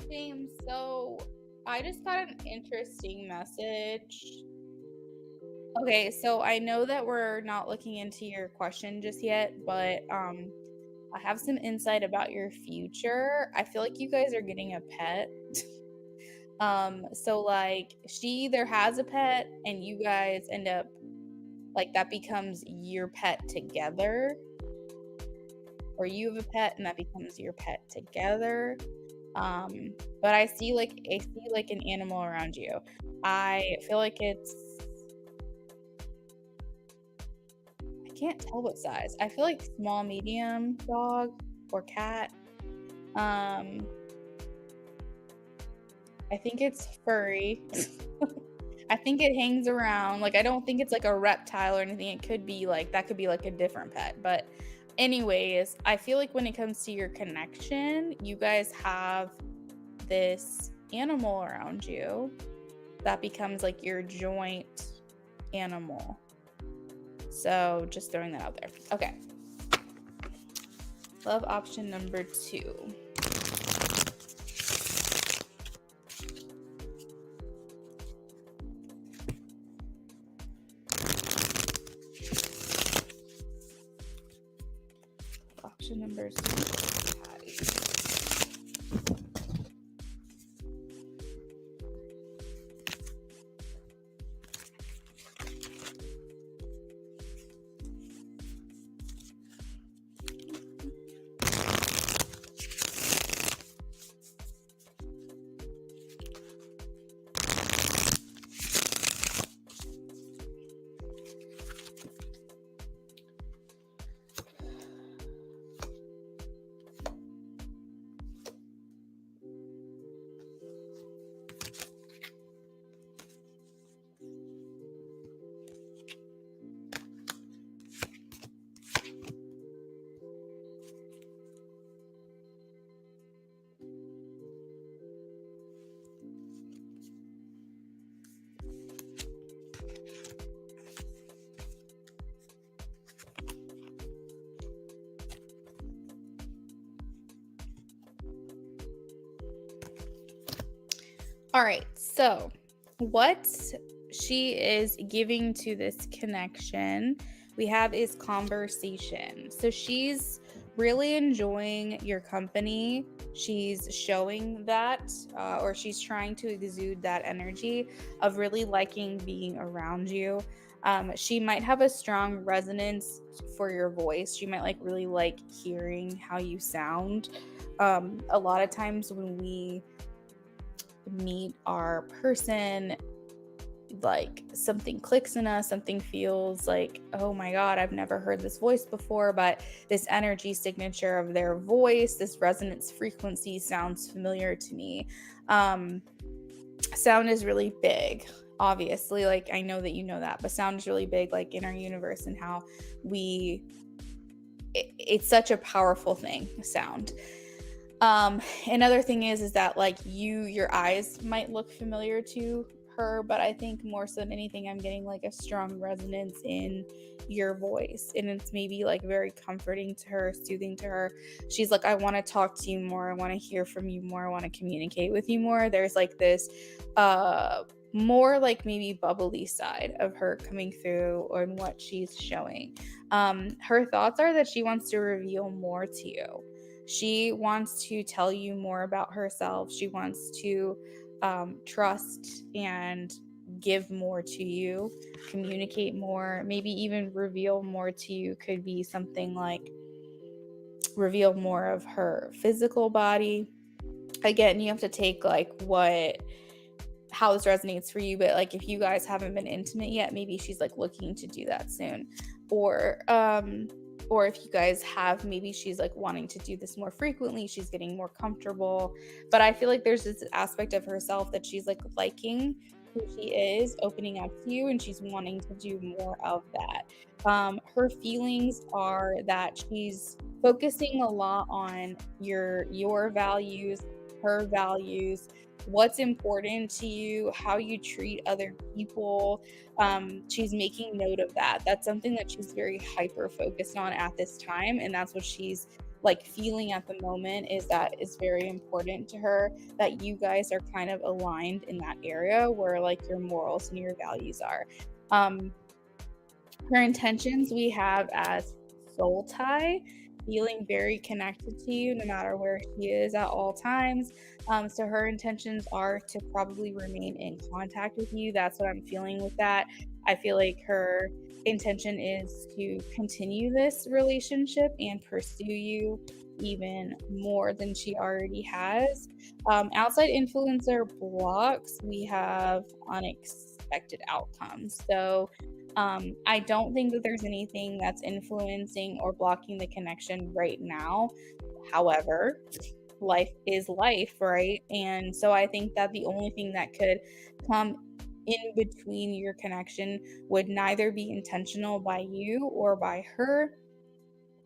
James, so I just got an interesting message. Okay, so I know that we're not looking into your question just yet, but I have some insight about your future. I feel like you guys are getting a pet. So like she either has a pet and you guys end up like that becomes your pet together, or you have a pet and that becomes your pet together. But I see like an animal around you. I feel like I can't tell what size. I feel like small, medium dog or cat. I think it's furry. I think it hangs around. Like I don't think it's like a reptile or anything. It could be like that could be like a different pet. But anyways, I feel like when it comes to your connection, you guys have this animal around you that becomes like your joint animal. So just throwing that out there. Okay. Love option number 2. Option number 2. Patty. All right, so what she is giving to this connection we have is conversation. So she's really enjoying your company. She's showing that, or she's trying to exude that energy of really liking being around you. She might have a strong resonance for your voice. She might like really like hearing how you sound. A lot of times when we meet our person, like something clicks in us, something feels like, oh my god, I've never heard this voice before, but this energy signature of their voice, this resonance frequency sounds familiar to me. Sound is really big, obviously, like I know that you know that, but sound is really big like in our universe and how it's such a powerful thing, sound. Another thing is that like your eyes might look familiar to her, but I think more so than anything, I'm getting like a strong resonance in your voice, and it's maybe like very comforting to her, soothing to her. She's like, I want to talk to you more, I want to hear from you more, I want to communicate with you more. There's like this more like maybe bubbly side of her coming through on what she's showing. Her thoughts are that she wants to reveal more to you. She wants to tell you more about herself. She wants to trust and give more to you, communicate more, maybe even reveal more to you. Could be something like reveal more of her physical body. Again, you have to take like how this resonates for you, but like if you guys haven't been intimate yet, maybe she's like looking to do that soon. Or if you guys have, maybe she's like wanting to do this more frequently, she's getting more comfortable. But I feel like there's this aspect of herself that she's like liking who she is, opening up to you, and she's wanting to do more of that. Her feelings are that she's focusing a lot on your values, her values, what's important to you, how you treat other people. She's making note of that. That's something that she's very hyper focused on at this time, and that's what she's like feeling at the moment, is that is very important to her, that you guys are kind of aligned in that area where like your morals and your values are. Her intentions we have as soul tie, feeling very connected to you no matter where she is at all times. So her intentions are to probably remain in contact with you. That's what I'm feeling with that. I feel like her intention is to continue this relationship and pursue you even more than she already has. Outside influencer blocks, we have unexpected outcomes. So I don't think that there's anything that's influencing or blocking the connection right now. However, life is life, right? And so I think that the only thing that could come in between your connection would neither be intentional by you or by her.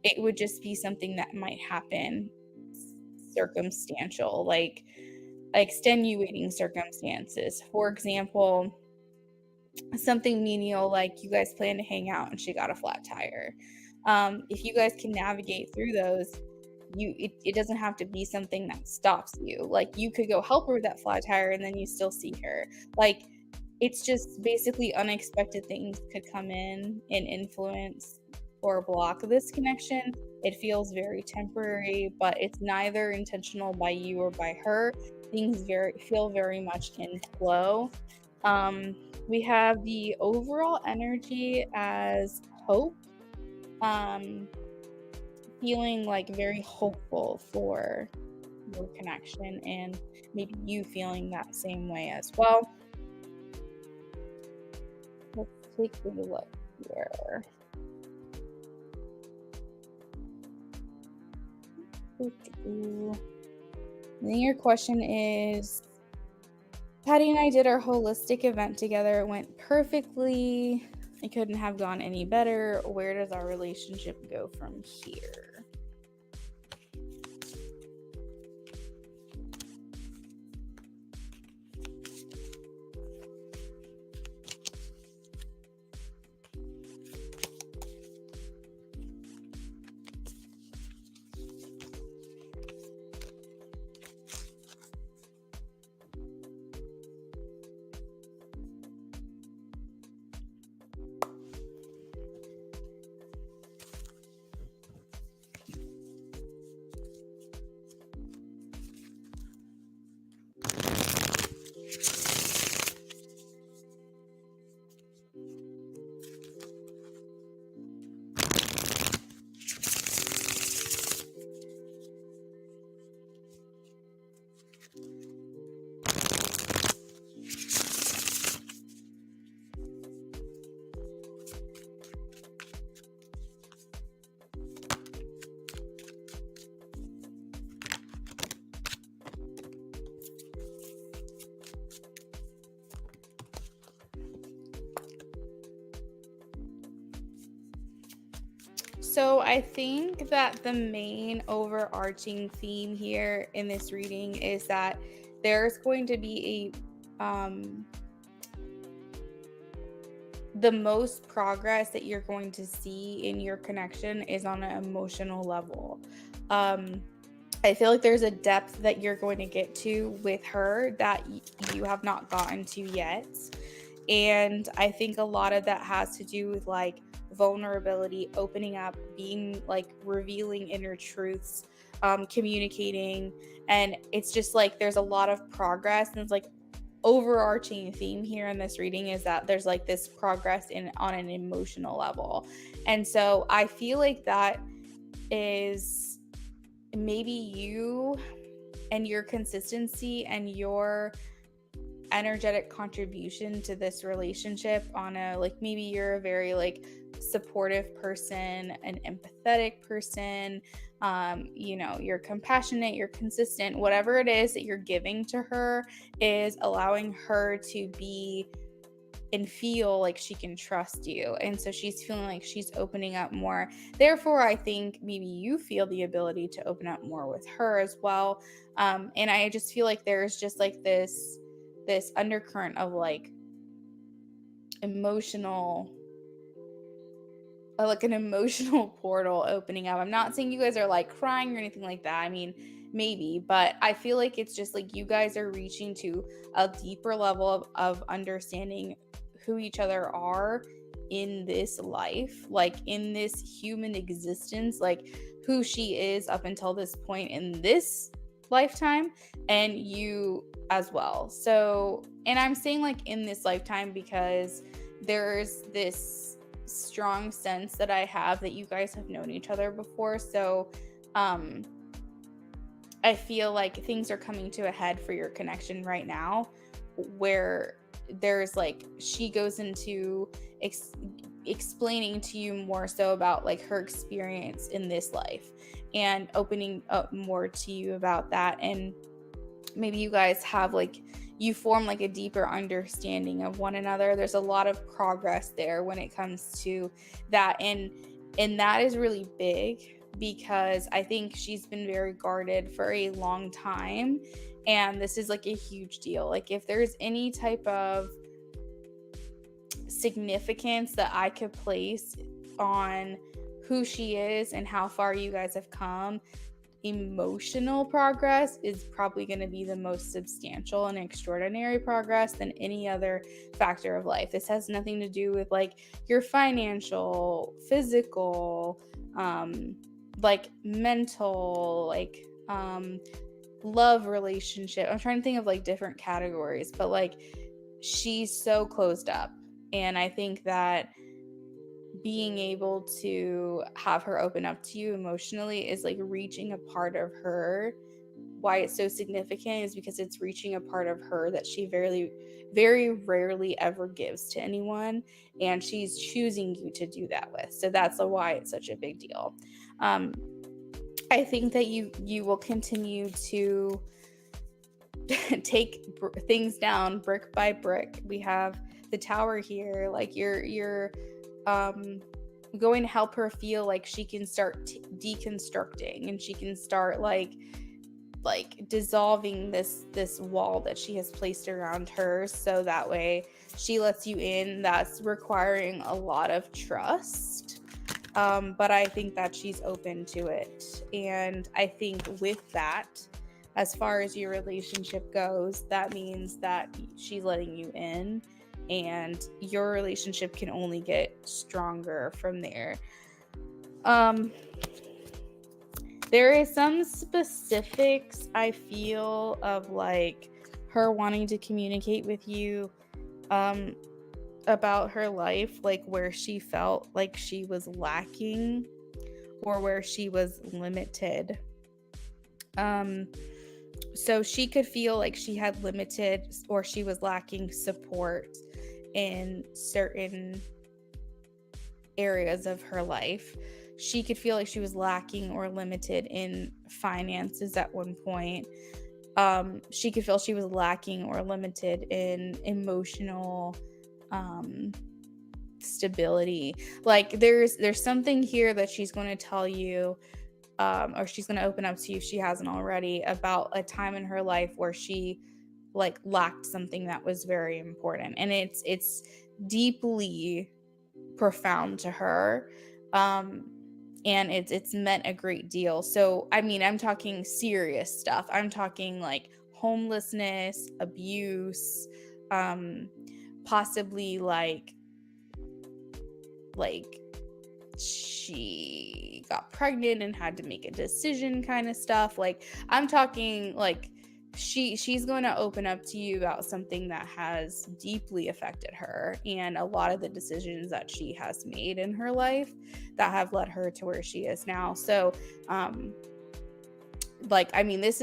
It would just be something that might happen circumstantial, like extenuating circumstances. For example, something menial like you guys plan to hang out and she got a flat tire. If you guys can navigate through those, it doesn't have to be something that stops you. Like you could go help her with that flat tire and then you still see her. Like it's just basically unexpected things could come in and influence or block this connection. It feels very temporary, but it's neither intentional by you or by her. Things feel very much in flow. We have the overall energy as hope, feeling like very hopeful for your connection, and maybe you feeling that same way as well. Let's take a look here. And then your question is, Patty and I did our holistic event together. It went perfectly. It couldn't have gone any better. Where does our relationship go from here? So I think that the main overarching theme here in this reading is that there's going to be a the most progress that you're going to see in your connection is on an emotional level. Um, I feel like there's a depth that you're going to get to with her that you have not gotten to yet. And I think a lot of that has to do with like vulnerability, opening up, being like revealing inner truths, communicating. And it's just like there's a lot of progress. And it's like overarching theme here in this reading is that there's like this progress in on an emotional level. And so I feel like that is maybe you and your consistency and your energetic contribution to this relationship on a like maybe you're a very like supportive person, an empathetic person, you're compassionate, you're consistent, whatever it is that you're giving to her is allowing her to be and feel like she can trust you. And so she's feeling like she's opening up more. Therefore, I think maybe you feel the ability to open up more with her as well. And I just feel like there's just like this undercurrent of like emotional like an emotional portal opening up. I'm not saying you guys are like crying or anything like that. I mean, maybe, but I feel like it's just like you guys are reaching to a deeper level of understanding who each other are in this life, like in this human existence, like who she is up until this point in this lifetime, and you as well. So, and I'm saying like in this lifetime because there's this strong sense that I have that you guys have known each other before. So, um, I feel like things are coming to a head for your connection right now, where there's like she goes into explaining to you more so about like her experience in this life and opening up more to you about that. And maybe you guys have like you form like a deeper understanding of one another. There's a lot of progress there when it comes to that, and that is really big because I think she's been very guarded for a long time, and this is like a huge deal. Like if there's any type of significance that I could place on who she is and how far you guys have come, emotional progress is probably going to be the most substantial and extraordinary progress than any other factor of life. This has nothing to do with like your financial, physical, like mental, like love relationship. I'm trying to think of like different categories, but like she's so closed up. And I think that being able to have her open up to you emotionally is like reaching a part of her. Why it's so significant is because it's reaching a part of her that she very rarely ever gives to anyone, and she's choosing you to do that with. So that's why it's such a big deal. I think that you will continue to take things down brick by brick. We have the tower here, like you're going to help her feel like she can start deconstructing, and she can start like dissolving this wall that she has placed around her, so that way she lets you in. That's requiring a lot of trust, but I think that she's open to it. And I think with that, as far as your relationship goes, that means that she's letting you in, and your relationship can only get stronger from there. Um, there is some specifics I feel of like her wanting to communicate with you about her life, like where she felt like she was lacking or where she was limited. So she could feel like she had limited or she was lacking support in certain areas of her life. She could feel like she was lacking or limited in finances at one point. She could feel she was lacking or limited in emotional stability. Like there's something here that she's going to tell you, or she's going to open up to you if she hasn't already, about a time in her life where she like lacked something that was very important. And it's deeply profound to her. And it's meant a great deal. So I mean, I'm talking serious stuff. I'm talking like homelessness, abuse, um possibly like she got pregnant and had to make a decision kind of stuff. Like I'm talking like she's going to open up to you about something that has deeply affected her and a lot of the decisions that she has made in her life that have led her to where she is now. So like I mean, this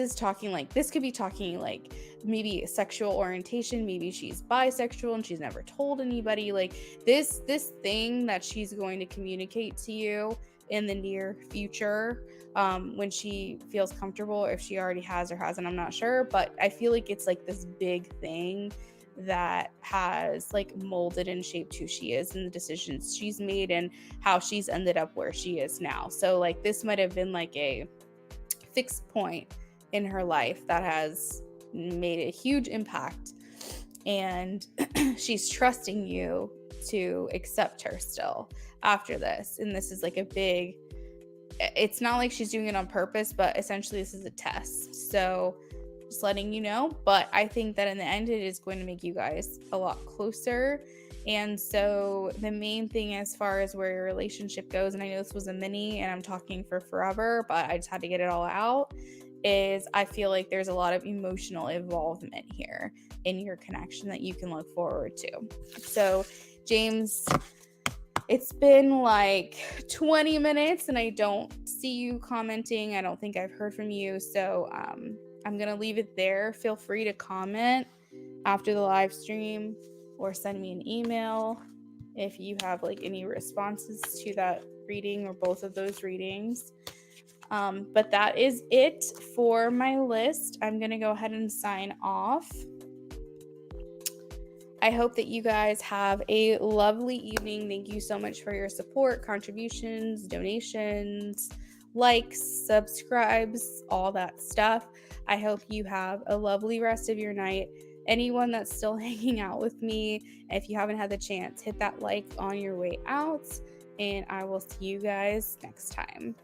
could be talking like maybe sexual orientation, maybe she's bisexual and she's never told anybody. Like this thing that she's going to communicate to you in the near future, when she feels comfortable, if she already has or hasn't, I'm not sure, but I feel like it's like this big thing that has like molded and shaped who she is and the decisions she's made and how she's ended up where she is now. So like this might have been like a fixed point in her life that has made a huge impact, and she's trusting you to accept her still after this. And this is like a big, it's not like she's doing it on purpose, but essentially this is a test. So just letting you know. But I think that in the end it is going to make you guys a lot closer. And so the main thing as far as where your relationship goes, and I know this was a mini and I'm talking for forever, but I just had to get it all out, is I feel like there's a lot of emotional involvement here in your connection that you can look forward to. So James, it's been like 20 minutes and I don't see you commenting. I don't think I've heard from you. So I'm going to leave it there. Feel free to comment after the live stream or send me an email if you have like any responses to that reading or both of those readings. But that is it for my list. I'm going to go ahead and sign off. I hope that you guys have a lovely evening. Thank you so much for your support, contributions, donations, likes, subscribes, all that stuff. I hope you have a lovely rest of your night. Anyone that's still hanging out with me, if you haven't had the chance, hit that like on your way out, and I will see you guys next time.